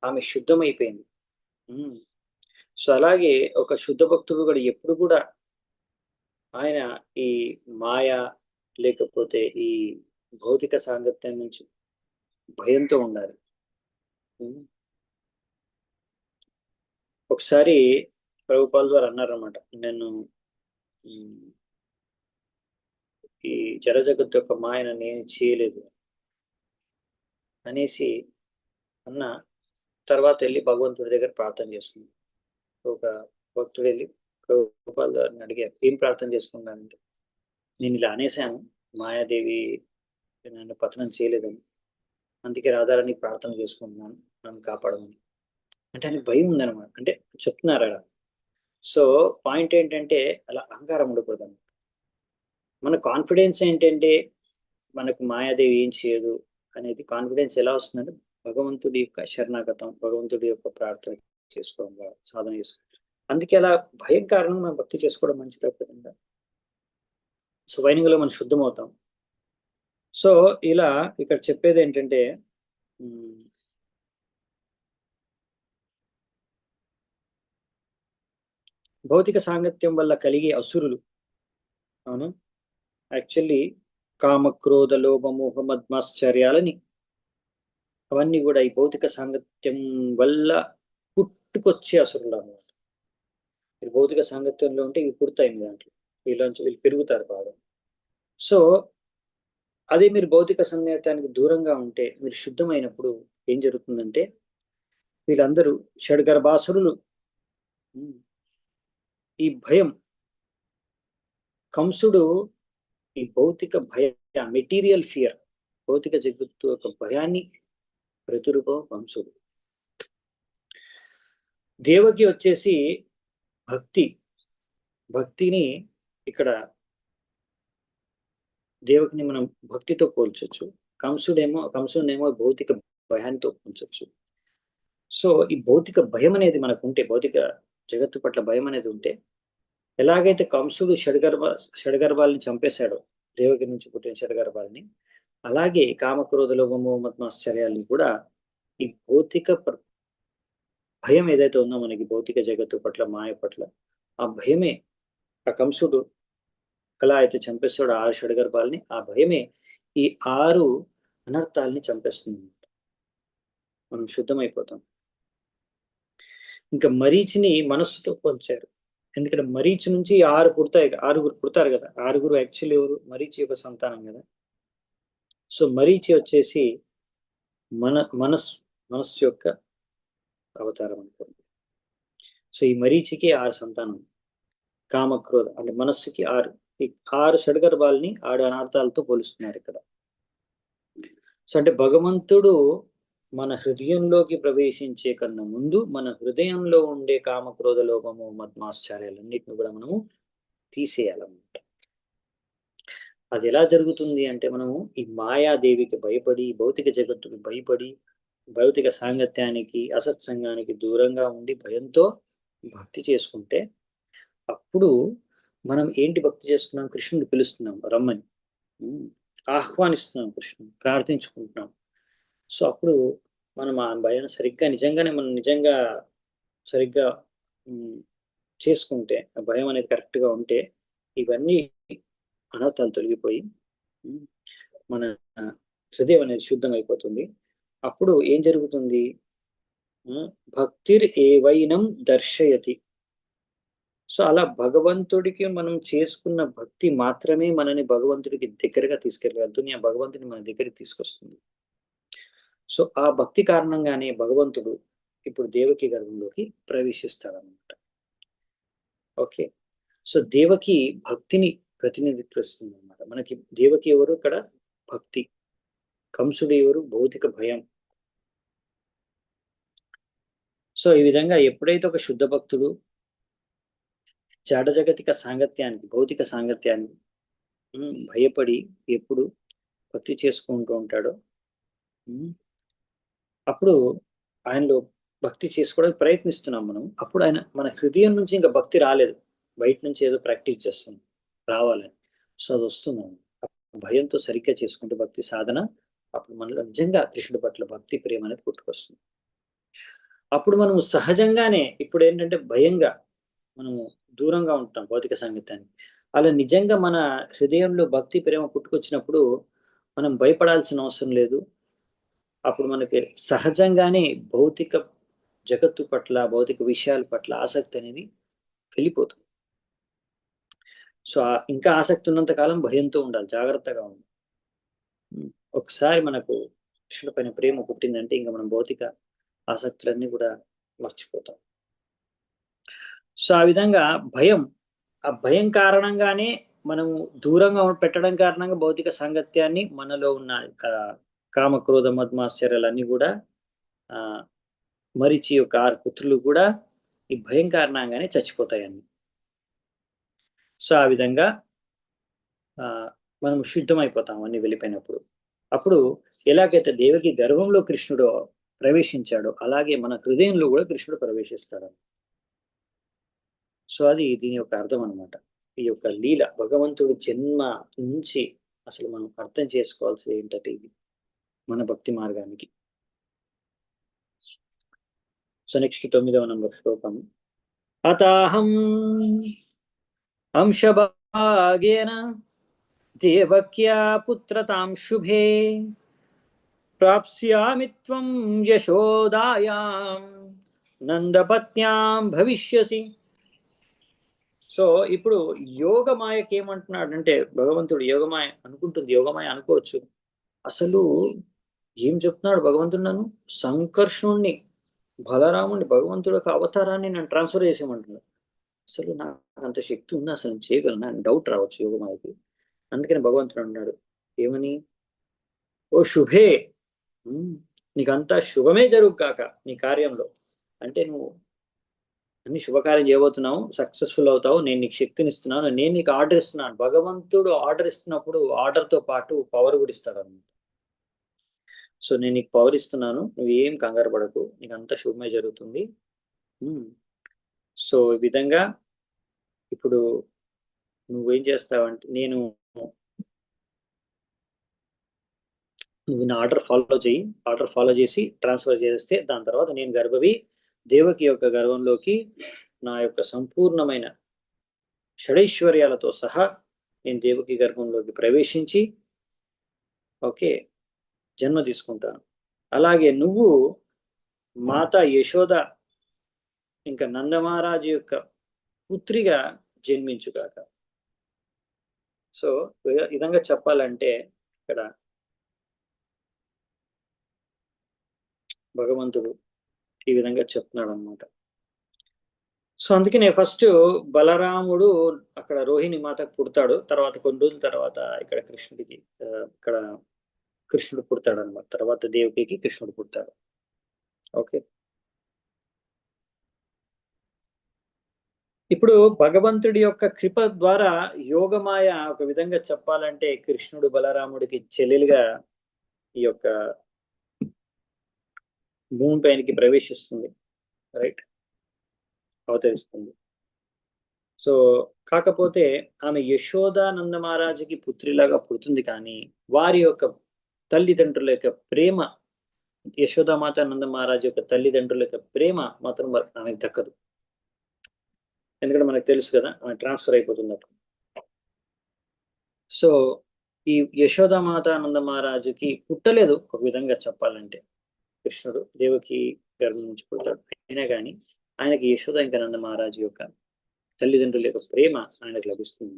ఆమె శుద్ధమైపోయింది. సో అలాగే ఒక శుద్ధ భక్తుడు కూడా ఎప్పుడు కూడా ఆయన ఈ మాయ లేకపోతే ఈ భౌతిక సాంగత్యం నుంచి భయంతో ఉండాలి. ఒకసారి ప్రభుపాల్ వారు అన్నారన్నమాట, నేను ఈ జడ జగత్ యొక్క మాయను నేను చేయలేదు అనేసి అన్న తర్వాత వెళ్ళి భగవంతుడి దగ్గర ప్రార్థన చేసుకున్నాను. ఒక భక్తుడు వెళ్ళి ప్రభుపాల్ గారిని అడిగారు, ఏం ప్రార్థన చేసుకున్నానంటే, నేను ఇలా అనేశాను, మాయాదేవి నన్ను పతనం చేయలేదని, అందుకే రాధారాణి ప్రార్థన చేసుకుంటున్నాను, నన్ను కాపాడమని. అంటే ఆయనకు భయం ఉందన్నమాట. అంటే చెప్తున్నారు అలా. సో పాయింట్ ఏంటంటే అలా అహంకారం ఉండకూడదు. మన కాన్ఫిడెన్స్ ఏంటంటే మనకు మాయాదేవి ఏం చేయదు అనేది కాన్ఫిడెన్స్ ఎలా వస్తుందంటే భగవంతుడి యొక్క శరణాగతం, భగవంతుడి యొక్క ప్రార్థన చేసుకోవడం ద్వారా, సాధన చేసుకోవడం. అందుకే అలా భయం కారణంగా మనం భక్తి చేసుకోవడం మంచిది తప్పకుండా. సో వైనింగలో మనం శుద్ధమవుతాం. సో ఇలా ఇక్కడ చెప్పేది ఏంటంటే, భౌతిక సాంగత్యం వల్ల కలిగే అసురులు, అవును, యాక్చువల్లీ కామ క్రోధ లోభ మోహ మద్మాశ్చర్యాలని అవన్నీ కూడా ఈ భౌతిక సాంగత్యం వల్ల పుట్టుకొచ్చే అసురులు అన్నమాట. మీరు భౌతిక సాంగత్యంలో ఉంటే ఇవి పుడతాయి మీ దాంట్లో, వీళ్ళు పెరుగుతారు బాగా. సో అదే మీరు భౌతిక సాంగత్యానికి దూరంగా ఉంటే, మీరు శుద్ధమైనప్పుడు ఏం జరుగుతుందంటే వీళ్ళందరూ షడ్గర్భాసురులు, ఈ భయం, కంసుడు ఈ భౌతిక భయ, మెటీరియల్ ఫియర్, భౌతిక జగత్తు యొక్క భయాన్ని ప్రతిరూపం కంసుడు. దేవకి వచ్చేసి భక్తి, భక్తిని ఇక్కడ దేవకిని మనం భక్తితో పోల్చొచ్చు. కంసుడేమో భౌతిక భయంతో పోల్చొచ్చు. సో ఈ భౌతిక భయం అనేది మనకు ఉంటే, భౌతిక జగత్తు పట్ల భయం అనేది ఉంటే, ఎలాగైతే కంసుడు షడ్గర్భాలని చంపేశాడో, దేవకి నుంచి పుట్టిన షడ్గర్భాలని, అలాగే కామక్రోధ లోభము మత్మాశ్చర్యాలని కూడా ఈ భౌతిక భయం ఏదైతే ఉందో మనకి భౌతిక జగత్తు పట్ల, మాయ పట్ల, ఆ భయమే, ఆ కంసుడు ఎలా అయితే చంపేస్తాడో 6 షడ్గర్భాలని, ఆ భయమే ఈ 6 అనర్థాలని చంపేస్తుంది. మనం శుద్ధమైపోతాం. ఇంకా మరీచిని మనస్సుతో పోల్చారు. ఎందుకంటే మరీచి నుంచి 6 పుడతాయి, 6గురు పుడతారు కదా. 6గురు యాక్చువల్లీ ఎవరు? మరీచి యొక్క సంతానం కదా. సో మరీచి వచ్చేసి మనస్సు యొక్క అవతారం అనుకోండి. సో ఈ మరీచికి 6 సంతానం, కామక్రోధ అంటే మనస్సుకి 6, ఈ 6 షడ్గర్భాలని 6 అనార్థాలతో పోలుస్తున్నారు ఇక్కడ. సో అంటే భగవంతుడు మన హృదయంలోకి ప్రవేశించే కన్నా ముందు మన హృదయంలో ఉండే కామక్రోధ లోభము మత్మాశ్చర్యాలన్నిటిని కూడా మనము తీసేయాలన్నమాట. అది ఎలా జరుగుతుంది అంటే, మనము ఈ మాయాదేవికి భయపడి, భౌతిక జగత్తుకి భయపడి, భౌతిక సాంగత్యానికి, అసత్సంగానికి దూరంగా ఉండి భయంతో భక్తి చేసుకుంటే, అప్పుడు మనం ఏంటి భక్తి చేసుకున్నాం? కృష్ణుడు పిలుస్తున్నాం రమ్మని, ఆహ్వానిస్తున్నాం, కృష్ణుడు ప్రార్థించుకుంటున్నాం. సో అప్పుడు మనం ఆ భయాన్ని సరిగ్గా నిజంగా సరిగ్గా చేసుకుంటే, ఆ భయం అనేది కరెక్ట్గా ఉంటే, ఇవన్నీ అనర్థాలు తొలగిపోయి మన హృదయం అనేది శుద్ధం అయిపోతుంది. అప్పుడు ఏం జరుగుతుంది? భక్తిర్ ఏవైనం దర్శయతి. సో అలా భగవంతుడికి మనం చేసుకున్న భక్తి మాత్రమే మనని భగవంతుడికి దగ్గరగా తీసుకెళ్ళగలుగుతుంది, ఆ భగవంతుని మన దగ్గరికి తీసుకొస్తుంది. సో ఆ భక్తి కారణంగానే భగవంతుడు ఇప్పుడు దేవకి గర్భంలోకి ప్రవేశిస్తాడనమాట. ఓకే, సో దేవకి భక్తిని ప్రతినిధిస్తుంది అనమాట. మనకి దేవకి ఎవరు? ఇక్కడ భక్తి. కంసుడు ఎవరు? భౌతిక భయం. సో ఈ విధంగా ఎప్పుడైతే ఒక శుద్ధ భక్తుడు జగతిక సాంగత్యానికి, భౌతిక సాంగత్యానికి భయపడి ఎప్పుడు భక్తి చేసుకుంటూ ఉంటాడో, అప్పుడు ఆయనలో భక్తి చేసుకోవడానికి ప్రయత్నిస్తున్నాం మనం. అప్పుడు ఆయన మన హృదయం నుంచి ఇంకా భక్తి రాలేదు, బయట నుంచి ఏదో ప్రాక్టీస్ చేస్తుంది రావాలని. సో అది వస్తున్నాం భయంతో సరిగ్గా చేసుకుంటే భక్తి సాధన, అప్పుడు మనలో నిజంగా కృష్ణుడి పట్ల భక్తి ప్రేమ అనేది పుట్టుకొస్తుంది. అప్పుడు మనము సహజంగానే ఇప్పుడు ఏంటంటే భయంగా మనము దూరంగా ఉంటాం భౌతిక సాంగత్యానికి. అలా నిజంగా మన హృదయంలో భక్తి ప్రేమ పుట్టుకొచ్చినప్పుడు మనం భయపడాల్సిన అవసరం లేదు. అప్పుడు మనకి సహజంగానే భౌతిక జగత్తు పట్ల, భౌతిక విషయాల పట్ల ఆసక్తి అనేది వెళ్ళిపోతుంది. సో ఇంకా ఆసక్తి ఉన్నంత కాలం భయంతో ఉండాలి, జాగ్రత్తగా ఉండాలి. ఒకసారి మనకు కృష్ణుడి పైన ప్రేమ పుట్టిందంటే ఇంకా మనం భౌతిక ఆసక్తులన్నీ కూడా మర్చిపోతాం. సో ఆ విధంగా ఆ భయం కారణంగానే మనము దూరంగా పెట్టడం కారణంగా భౌతిక సాంగత్యాన్ని, మనలో ఉన్న కామక్రోధ మద్మాశ్చర్యాలన్నీ కూడా మరిచి యొక్క 6 పుత్రులు కూడా ఈ భయం కారణంగానే చచ్చిపోతాయని. సో ఆ విధంగా మనం శుద్ధమైపోతాం అన్ని వెళ్ళిపోయినప్పుడు. అప్పుడు ఎలాగైతే దేవకి గర్భంలో కృష్ణుడు ప్రవేశించాడో, అలాగే మన హృదయంలో కూడా కృష్ణుడు ప్రవేశిస్తాడు. సో అది దీని యొక్క అర్థం అనమాట. ఈ యొక్క లీల భగవంతుడు జన్మ నుంచి అసలు మనం అర్థం చేసుకోవాల్సింది ఏంటంటే ఇది మన భక్తి మార్గానికి. సో నెక్స్ట్ 9వ నంబర్ శ్లోకం. అతాహం అంశభాగేన దేవక్యా పుత్రతాం శుభే ప్రాప్స్యామి త్వం యశోదాయాం నందపత్న్యాం భవిష్యసి. సో ఇప్పుడు యోగమాయకి ఏమంటున్నాడంటే, భగవంతుడు యోగమాయ అనుకుంటుంది, యోగమాయ అనుకోవచ్చు. అసలు ఏం చెప్తున్నాడు భగవంతుడు? నన్ను సంకర్షణుణ్ణి, బలరాముని, భగవంతుడు యొక్క అవతారాన్ని నన్ను ట్రాన్స్ఫర్ చేసేయమంటున్నాడు. అసలు నాకు అంత శక్తి ఉందా, అసలు చేయగలనా అని డౌట్ రావచ్చు యోగమాయకి. అందుకని భగవంతుడు అన్నాడు ఏమని? ఓ శుభే, నీకంతా శుభమే జరుగు కాక నీ కార్యంలో. అంటే నువ్వు అన్ని శుభకార్యం చేయబోతున్నావు, సక్సెస్ఫుల్ అవుతావు, నేను నీకు శక్తిని ఇస్తున్నాను, నేను నీకు ఆర్డర్ ఇస్తున్నాను. భగవంతుడు ఆర్డర్ ఇస్తున్నప్పుడు ఆర్డర్తో పాటు పవర్ కూడా ఇస్తాడు అన్నమాట. సో నేను నీకు పవర్ ఇస్తున్నాను, నువ్వు ఏం కంగారు పడకు, నీకు అంతా శుభమే జరుగుతుంది. సో ఈ విధంగా ఇప్పుడు నువ్వేం చేస్తావంటే, నువ్వు నా ఆర్డర్ ఫాలో చేయి, ఆర్డర్ ఫాలో చేసి ట్రాన్స్ఫర్ చేస్తే దాని తర్వాత నేను గర్భవి దేవకి యొక్క గర్భంలోకి నా యొక్క సంపూర్ణమైన షడైశ్వర్యాలతో సహా నేను దేవకి గర్భంలోకి ప్రవేశించి ఓకే జన్మ తీసుకుంటాను. అలాగే నువ్వు మాత యశోద ఇంకా నందమహారాజు యొక్క పుత్రిగా జన్మించుగాక. సో ఈ విధంగా చెప్పాలంటే ఇక్కడ భగవంతుడు ఈ విధంగా చెప్తున్నాడు అనమాట. సో అందుకనే ఫస్ట్ బలరాముడు అక్కడ రోహిణి మాతకు పుడతాడు, తర్వాత కొన్ని రోజుల తర్వాత ఇక్కడ కృష్ణుడు పుడతాడు అనమాట. తర్వాత దేవకికి కృష్ణుడు పుడతాడు. ఓకే, ఇప్పుడు భగవంతుడి యొక్క కృప ద్వారా యోగమాయ ఒక విధంగా చెప్పాలంటే కృష్ణుడు బలరాముడికి చెల్లెలుగా ఈ యొక్క భూమి పైనకి ప్రవేశిస్తుంది, రైట్, అవతరిస్తుంది. సో కాకపోతే ఆమె యశోదానంద మహారాజుకి పుత్రిలాగా పుడుతుంది, కానీ వారి యొక్క తల్లిదండ్రుల యొక్క ప్రేమ, యశోదామాత నంద మహారాజు యొక్క తల్లిదండ్రుల యొక్క ప్రేమ మాత్రం ఆమెకు దక్కదు. ఎందుకంటే మనకు తెలుసు కదా, ఆమె ట్రాన్స్ఫర్ అయిపోతుంది అప్పుడు. సో ఈ యశోదామాత నంద మహారాజుకి పుట్టలేదు ఒక విధంగా చెప్పాలంటే. కృష్ణుడు దేవకి గర్భం నుంచి పుడతాడు, అయినా కానీ ఆయనకి యశోద ఇంకా నంద మహారాజు యొక్క తల్లిదండ్రుల యొక్క ప్రేమ ఆయనకు లభిస్తుంది.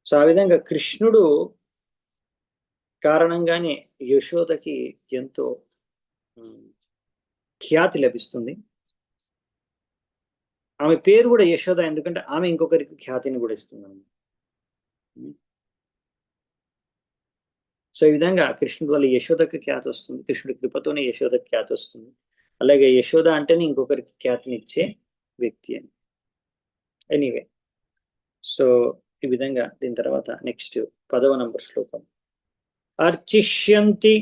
సో ఆ విధంగా కృష్ణుడు కారణంగానే యశోదకి ఎంతో ఖ్యాతి లభిస్తుంది. ఆమె పేరు కూడా యశోద, ఎందుకంటే ఆమె ఇంకొకరికి ఖ్యాతిని కూడా ఇస్తుంది. సో ఈ విధంగా కృష్ణుడు వల్ల యశోదకి ఖ్యాతి వస్తుంది, కృష్ణుడి కృపతోనే యశోదకి ఖ్యాతి వస్తుంది. అలాగే యశోద అంటేనే ఇంకొకరికి ఖ్యాతినిచ్చే వ్యక్తి అని. ఎనీవే, సో ఈ విధంగా దీని తర్వాత నెక్స్ట్ 10వ నంబర్ శ్లోకం. అర్చిష్యంతి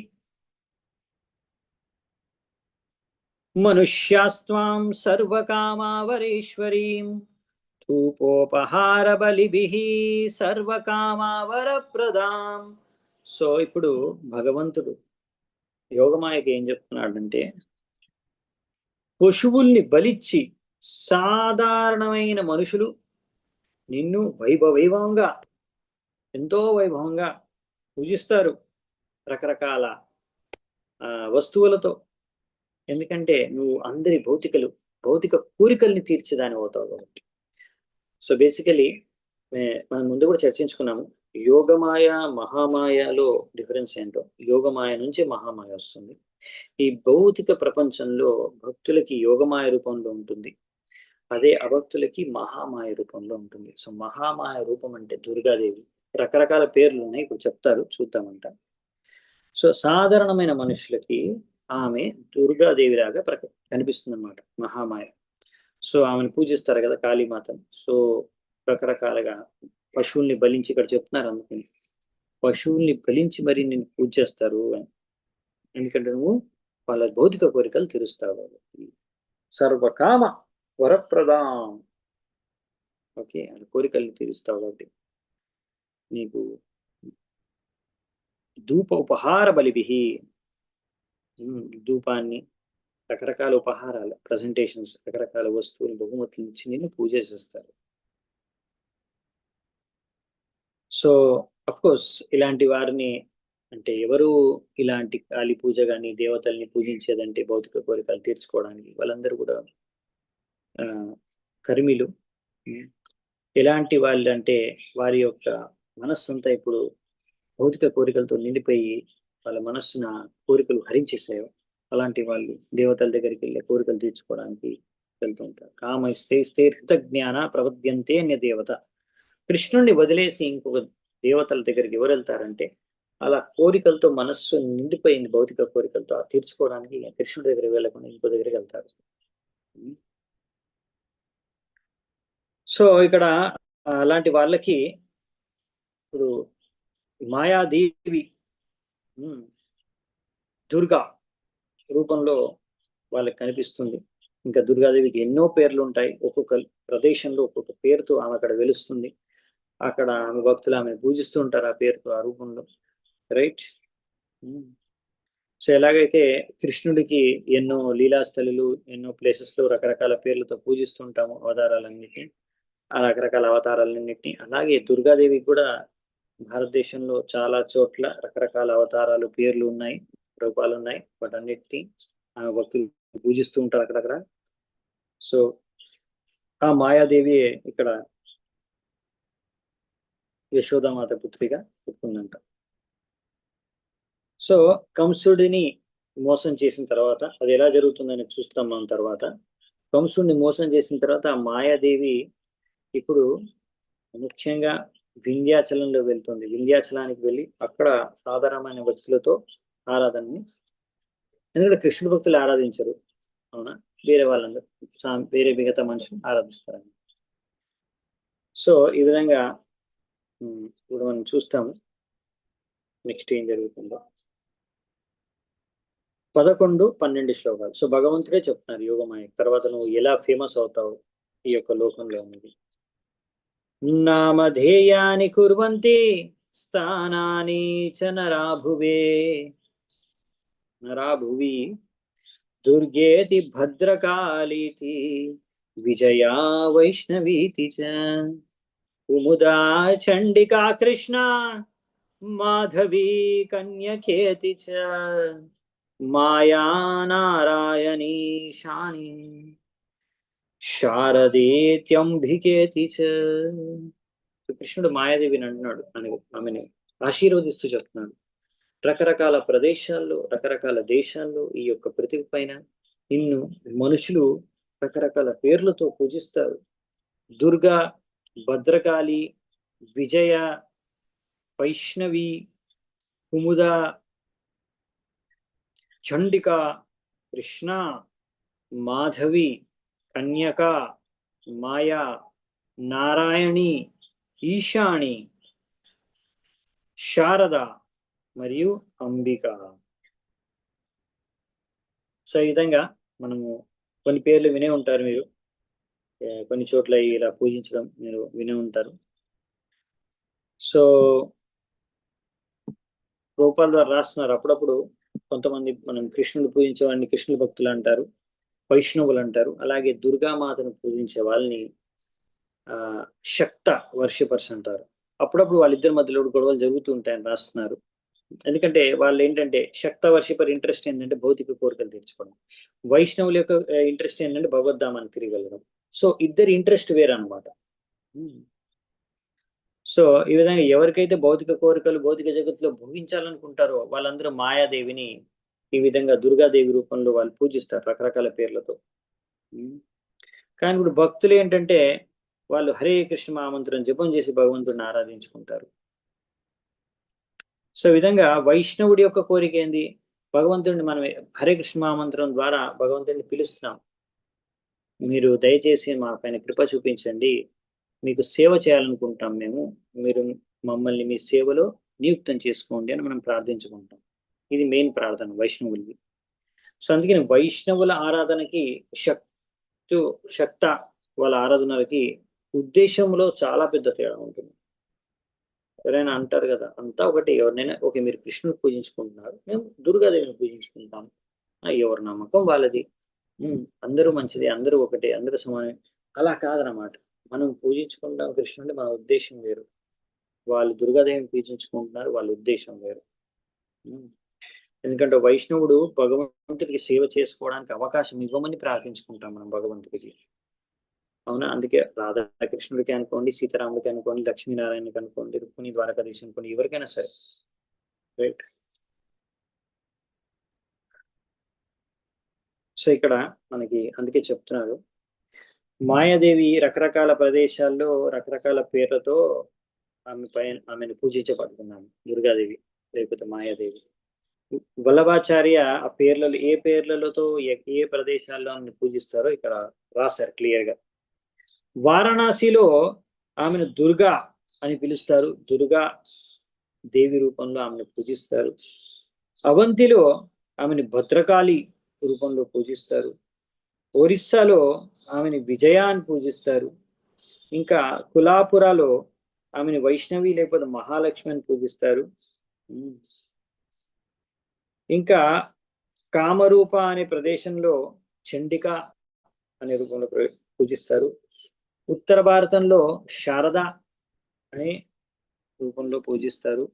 మనుష్యాస్త్వాం సర్వకామావరేశ్వరీం ధూపోపహార బలిభిః సర్వకామావరప్రదాం. సో ఇప్పుడు భగవంతుడు యోగమాయకి ఏం చెప్తున్నాడంటే, పశువుల్ని బలిచ్చి సాధారణమైన మనుషులు నిన్ను వైభవంగా ఎంతో వైభవంగా పూజిస్తారు రకరకాల వస్తువులతో. ఎందుకంటే నువ్వు అందరి భౌతిక కోరికల్ని తీర్చేదాని అవుతావు కాబట్టి. సో బేసికలీ మనం ముందు కూడా చర్చించుకున్నాము, యోగమాయ మహామాయలో డిఫరెన్స్ ఏంటో. యోగమాయ నుంచి మహామాయ వస్తుంది. ఈ భౌతిక ప్రపంచంలో భక్తులకి యోగమాయ రూపంలో ఉంటుంది, అదే అభక్తులకి మహామాయ రూపంలో ఉంటుంది. సో మహామాయ రూపం అంటే దుర్గాదేవి. రకరకాల పేర్లు ఉన్నాయి, ఇప్పుడు చెప్తారు, చూద్దామంట. సో సాధారణమైన మనుషులకి ఆమె దుర్గాదేవిలాగా కనిపిస్తుంది అన్నమాట మహామాయ. సో ఆమెను పూజిస్తారు కదా కాళీమాతను. సో రకరకాలుగా పశువుల్ని బలించి, ఇక్కడ చెప్తున్నారు అందుకని పశువుల్ని బలించి మరి నేను పూజ చేస్తారు అని. ఎందుకంటే నువ్వు వాళ్ళ భౌతిక కోరికలు తీరుస్తావు. సర్వకామ వరప్రదాం, ఓకే, కోరికల్ని తీరుస్తావు కాబట్టి నీకు ధూప ఉపహార బలిభిః, ధూపాన్ని, రకరకాల ఉపహారాలు, ప్రజెంటేషన్స్, రకరకాల వస్తువులు, బహుమతులు ఇచ్చి నిన్ను పూజ చేస్తారు. సో అఫ్ కోర్స్ ఇలాంటి వారిని, అంటే ఎవరు ఇలాంటి కాళీ పూజ కానీ దేవతల్ని పూజించేదంటే భౌతిక కోరికలు తీర్చుకోవడానికి, వాళ్ళందరూ కూడా కర్మిలు. ఎలాంటి వాళ్ళు అంటే వారి యొక్క మనస్సు అంతా ఇప్పుడు భౌతిక కోరికలతో నిండిపోయి వాళ్ళ మనస్సున కోరికలు హరించేసాయో అలాంటి వాళ్ళు దేవతల దగ్గరికి వెళ్ళి కోరికలు తీర్చుకోవడానికి వెళ్తుంటారు. కామైస్తే స్థిత జ్ఞాన ప్రవద్యంతే అన్య దేవత. కృష్ణుడిని వదిలేసి ఇంకొక దేవతల దగ్గరికి ఎవరు వెళ్తారంటే అలా కోరికలతో మనస్సు నిండిపోయింది భౌతిక కోరికలతో, తీర్చుకోవడానికి కృష్ణుడి దగ్గరికి వెళ్ళకుండా ఇంకో దగ్గరికి వెళ్తారు. సో ఇక్కడ అలాంటి వాళ్ళకి ఇప్పుడు మాయాదేవి దుర్గా రూపంలో వాళ్ళకి కనిపిస్తుంది. ఇంకా దుర్గాదేవికి ఎన్నో పేర్లు ఉంటాయి. ఒక్కొక్క ప్రదేశంలో ఒక్కొక్క పేరుతో ఆమె అక్కడ వెలుస్తుంది. అక్కడ ఆమె భక్తులు ఆమె పూజిస్తూ ఉంటారు ఆ పేరుతో, ఆ రూపంలో. రైట్. సో ఎలాగైతే కృష్ణుడికి ఎన్నో లీలాస్థలులు, ఎన్నో ప్లేసెస్ లో రకరకాల పేర్లతో పూజిస్తుంటాము అవతారాలన్నిటిని, ఆ రకరకాల అవతారాలన్నిటిని, అలాగే దుర్గాదేవికి కూడా భారతదేశంలో చాలా చోట్ల రకరకాల అవతారాలు, పేర్లు ఉన్నాయి, రూపాలు ఉన్నాయి. వాటన్నిటిని ఆమె భక్తులు పూజిస్తూ ఉంటారు అక్కడక్కడ. సో ఆ మాయాదేవి ఇక్కడ యశోదామాత పుత్రిగా చెప్తుందంట. సో కంసుడిని మోసం చేసిన తర్వాత అది ఎలా జరుగుతుందని చూస్తాం మనం తర్వాత. కంసుడిని మోసం చేసిన తర్వాత ఆ మాయాదేవి ఇప్పుడు ముఖ్యంగా వింధ్యాచలంలో వెళ్తుంది. వింధ్యాచలానికి వెళ్ళి అక్కడ సాధారణమైన భక్తులతో ఆరాధనని, ఎందుకంటే కృష్ణుడు భక్తులు ఆరాధించరు, అవునా, వేరే వాళ్ళందరూ వేరే మిగతా మనుషులు ఆరాధిస్తారని. సో ఈ విధంగా ఇప్పుడు మనం చూస్తాము నెక్స్ట్ ఏం జరుగుతుందో. 11-12 శ్లోకాలు. సో భగవంతుడే చెప్తున్నారు యోగమాయ తర్వాత నువ్వు ఎలా ఫేమస్ అవుతావు ఈ యొక్క లోకంలో అనేది. నామధేయాని కుర్వంతి స్థానాని చ నరాభువే నరాభువి దుర్గేతి భద్రకాళీతి విజయా వైష్ణవీతి చ కుముదా చండికా కృష్ణ మాధవీ కన్యకేతి చ మాయా నారాయణీ శాని శారదేత్యంభికేతి చ. కృష్ణుడు మాయాదేవిని అంటున్నాడు, ఆమెని ఆశీర్వదిస్తూ చెప్తున్నాడు. రకరకాల ప్రదేశాల్లో, రకరకాల దేశాల్లో ఈ యొక్క పృథివీ పైన నిన్ను మనుషులు రకరకాల పేర్లతో పూజిస్తారు. దుర్గా, భద్రకాళి, విజయ, వైష్ణవి, కుముద, చండిక, కృష్ణ, మాధవి, కన్యక, మాయా, నారాయణి, ఈశాణి, శారద మరియు అంబిక. సో ఈ విధంగా మనము కొన్ని పేర్లు వినే ఉంటారు మీరు, కొన్ని చోట్ల ఇలా పూజించడం మీరు వినే ఉంటారు. సో రూపాల ద్వారా రాస్తున్నారు. అప్పుడప్పుడు కొంతమంది మనం కృష్ణుడు పూజించే వాడిని కృష్ణుడు భక్తులు అంటారు, వైష్ణవులు అంటారు. అలాగే దుర్గామాతను పూజించే వాళ్ళని శక్త వర్షిపర్స్ అంటారు. అప్పుడప్పుడు వాళ్ళిద్దరి మధ్యలో గొడవలు జరుగుతూ ఉంటాయని రాస్తున్నారు. ఎందుకంటే వాళ్ళు ఏంటంటే శక్త వర్షిపర్ ఇంట్రెస్ట్ ఏంటంటే భౌతిక కోరికలు తీర్చుకోవడం, వైష్ణవుల యొక్క ఇంట్రెస్ట్ ఏంటంటే భగవద్ధామాన్ని తిరిగి వెళ్ళడం. సో ఇద్దరి ఇంట్రెస్ట్ వేరనమాట. సో ఈ విధంగా ఎవరికైతే భౌతిక కోరికలు భౌతిక జగత్తులో భోగించాలనుకుంటారో వాళ్ళందరూ మాయాదేవిని ఈ విధంగా దుర్గాదేవి రూపంలో వాళ్ళు పూజిస్తారు రకరకాల పేర్లతో. కానీ ఇప్పుడు భక్తులు ఏంటంటే వాళ్ళు హరే కృష్ణ మహామంత్రం జపం చేసి భగవంతుడిని ఆరాధించుకుంటారు. సో ఈ విధంగా వైష్ణవుడి యొక్క కోరిక ఏంది, భగవంతుడిని మనం హరే కృష్ణ మహామంత్రం ద్వారా భగవంతుడిని పిలుస్తున్నాం, మీరు దయచేసి మా పైన కృప చూపించండి, మీకు సేవ చేయాలనుకుంటాం మేము, మీరు మమ్మల్ని మీ సేవలో నియుక్తం చేసుకోండి అని మనం ప్రార్థించుకుంటాం. ఇది మెయిన్ ప్రార్థన వైష్ణవులది. సో అందుకని వైష్ణవుల ఆరాధనకి శక్త వాళ్ళ ఆరాధనలకి ఉద్దేశంలో చాలా పెద్ద తేడా ఉంటుంది. ఎవరైనా అంటారు కదా, అంతా ఒకటి, ఎవరినైనా ఓకే మీరు కృష్ణుని పూజించుకుంటున్నారు, మేము దుర్గాదేవిని పూజించుకుంటాం, ఎవరి నమ్మకం వాళ్ళది, అందరూ మంచిది, అందరూ ఒకటే, అందరూ సమానం, అలా కాదనమాట. మనం పూజించుకుంటాం కృష్ణుడిని, మన ఉద్దేశం వేరు, వాళ్ళు దుర్గాదేవిని పూజించుకుంటున్నారు, వాళ్ళ ఉద్దేశం వేరు. ఎందుకంటే వైష్ణవుడు భగవంతుడికి సేవ చేసుకోవడానికి అవకాశం ఇవ్వమని ప్రార్థించుకుంటాం మనం భగవంతుడికి, అవునా. అందుకే రాధాకృష్ణుడికి అనుకోండి, సీతారాముడికి అనుకోండి, లక్ష్మీనారాయణకి అనుకోండి, రుక్మిణి ద్వారకాధీశ్ అనుకోండి, ఎవరికైనా సరే. రైట్. సో ఇక్కడ మనకి అందుకే చెప్తున్నారు మాయాదేవి రకరకాల ప్రదేశాల్లో రకరకాల పేర్లతో ఆమెను పూజించబడుతున్నాము, దుర్గాదేవి లేకపోతే మాయాదేవి. వల్లభాచార్య ఆ పేర్లలో ఏ పేర్లతో ఏ ప్రదేశాల్లో ఆమెను పూజిస్తారో ఇక్కడ రాశారు క్లియర్ గా. వారణాసిలో ఆమెను దుర్గా అని పిలుస్తారు. దుర్గా దేవి రూపంలో ఆమెను పూజిస్తారు. అవంతిలో ఆమెను భద్రకాళి రూపంలో పూజిస్తారు. ఒరిస్సాలో ఆమెను విజయ అని పూజిస్తారు. ఇంకా కులాపురాలో ఆమెను వైష్ణవి లేకపోతే మహాలక్ష్మి అని పూజిస్తారు. ఇంకా కామరూప అనే ప్రదేశంలో చండిక అనే రూపంలో పూజిస్తారు. ఉత్తర భారతంలో శారద అనే రూపంలో పూజిస్తారు.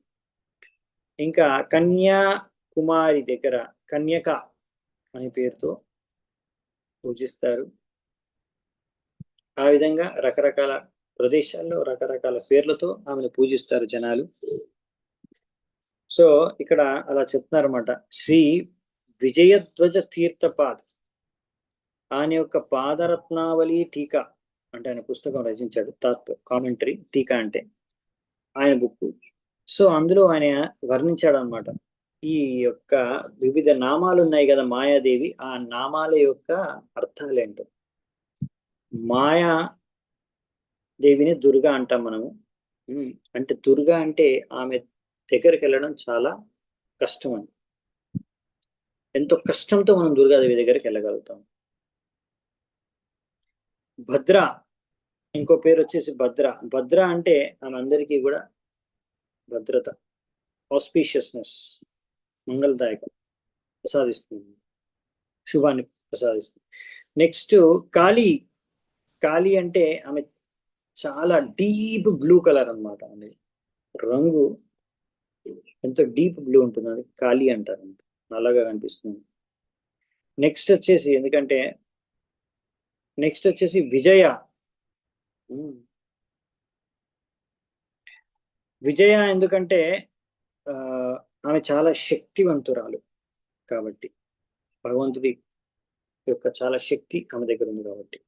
ఇంకా కన్యాకుమారి దగ్గర కన్యక అనే పేరుతో పూజిస్తారు. ఆ విధంగా రకరకాల ప్రదేశాల్లో రకరకాల పేర్లతో ఆమెను పూజిస్తారు జనాలు. సో ఇక్కడ అలా చెప్తున్నారు అన్నమాట. శ్రీ విజయధ్వజ తీర్థపాద్ ఆయన యొక్క పాదరత్నావళి టీకా అంటే ఆయన పుస్తకం రచించాడు. కామెంటరీ టీకా అంటే ఆయన బుక్. సో అందులో ఆయన వర్ణించాడు అనమాట. ఈ యొక్క వివిధ నామాలు ఉన్నాయి కదా మాయాదేవి, ఆ నామాల యొక్క అర్థాలేంటో. మాయా దేవిని దుర్గా అంటాం మనము. అంటే దుర్గా అంటే ఆమె దగ్గరికి వెళ్ళడం చాలా కష్టం అని. ఎంతో కష్టంతో మనం దుర్గాదేవి దగ్గరికి వెళ్ళగలుగుతాం. భద్ర ఇంకో పేరు వచ్చేసి భద్ర. భద్ర అంటే ఆమె అందరికీ కూడా భద్రత, ఆస్పీషియస్నెస్, మంగళదాయకం ప్రసాదిస్తుంది, శుభాన్ని ప్రసాదిస్తుంది. నెక్స్ట్ కాళీ. కాళీ అంటే ఆమె చాలా డీప్ బ్లూ కలర్ అనమాట. అనేది రంగు ఎంతో డీప్ బ్లూ ఉంటుంది, అది కాళీ అంటారు. నల్లగా కనిపిస్తుంది. నెక్స్ట్ వచ్చేసి ఎందుకంటే నెక్స్ట్ వచ్చేసి విజయ. విజయ ఎందుకంటే ఆమె చాలా శక్తివంతురాలు కాబట్టి, భగవంతుడి యొక్క చాలా శక్తి ఆమె దగ్గర ఉంది కాబట్టి.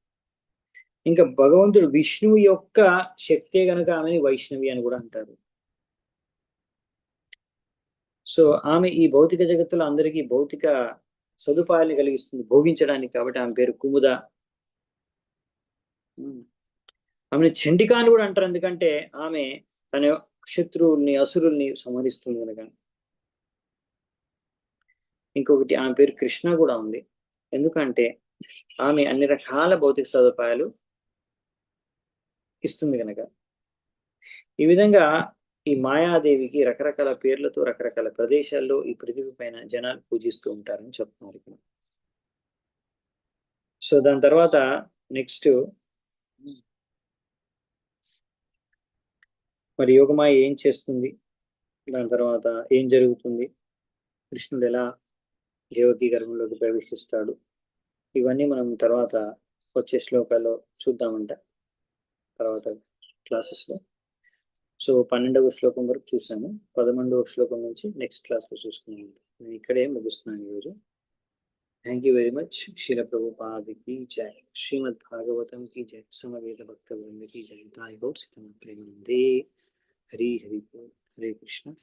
ఇంకా భగవంతుడు విష్ణువు యొక్క శక్తే గనుక ఆమెని వైష్ణవి అని కూడా అంటారు. సో ఆమె ఈ భౌతిక జగత్తులో అందరికీ భౌతిక సదుపాయాన్ని కలిగిస్తుంది భోగించడానికి, కాబట్టి ఆమె పేరు కుముద. ఆమెను చండికా అని కూడా అంటారు, ఎందుకంటే ఆమె తన శత్రువుల్ని అసురుల్ని సంహరిస్తుంది కనుక. ఇంకొకటి ఆమె పేరు కృష్ణ కూడా ఉంది, ఎందుకంటే ఆమె అన్ని రకాల భౌతిక సదుపాయాలు ఇస్తుంది కనుక. ఈ విధంగా ఈ మాయాదేవికి రకరకాల పేర్లతో రకరకాల ప్రదేశాల్లో ఈ పృథివీ పైన జనాలు పూజిస్తూ ఉంటారని చెప్తున్నారు ఇక్కడ. సో దాని తర్వాత నెక్స్ట్ మరి యోగమాయ ఏం చేస్తుంది, దాని తర్వాత ఏం జరుగుతుంది, కృష్ణుడు ఎలా దేవకీ గర్భంలోకి ప్రవేశిస్తాడు, ఇవన్నీ మనం తర్వాత వచ్చే శ్లోకాల్లో చూద్దామంట తర్వాత క్లాసెస్లో. సో 12వ శ్లోకం వరకు చూసాము. 11వ శ్లోకం నుంచి నెక్స్ట్ క్లాస్లో చూసుకున్నాము. నేను ఇక్కడే ముగిస్తున్నాను ఈరోజు. Thank you very much. Srila Prabhupada की जय, श्रीमद् भागवतम की जय, समवेत भक्त वृंद की जय, दाई गौर सीता प्रेमानंदे। हरि हरि बोल, हरे कृष्ण।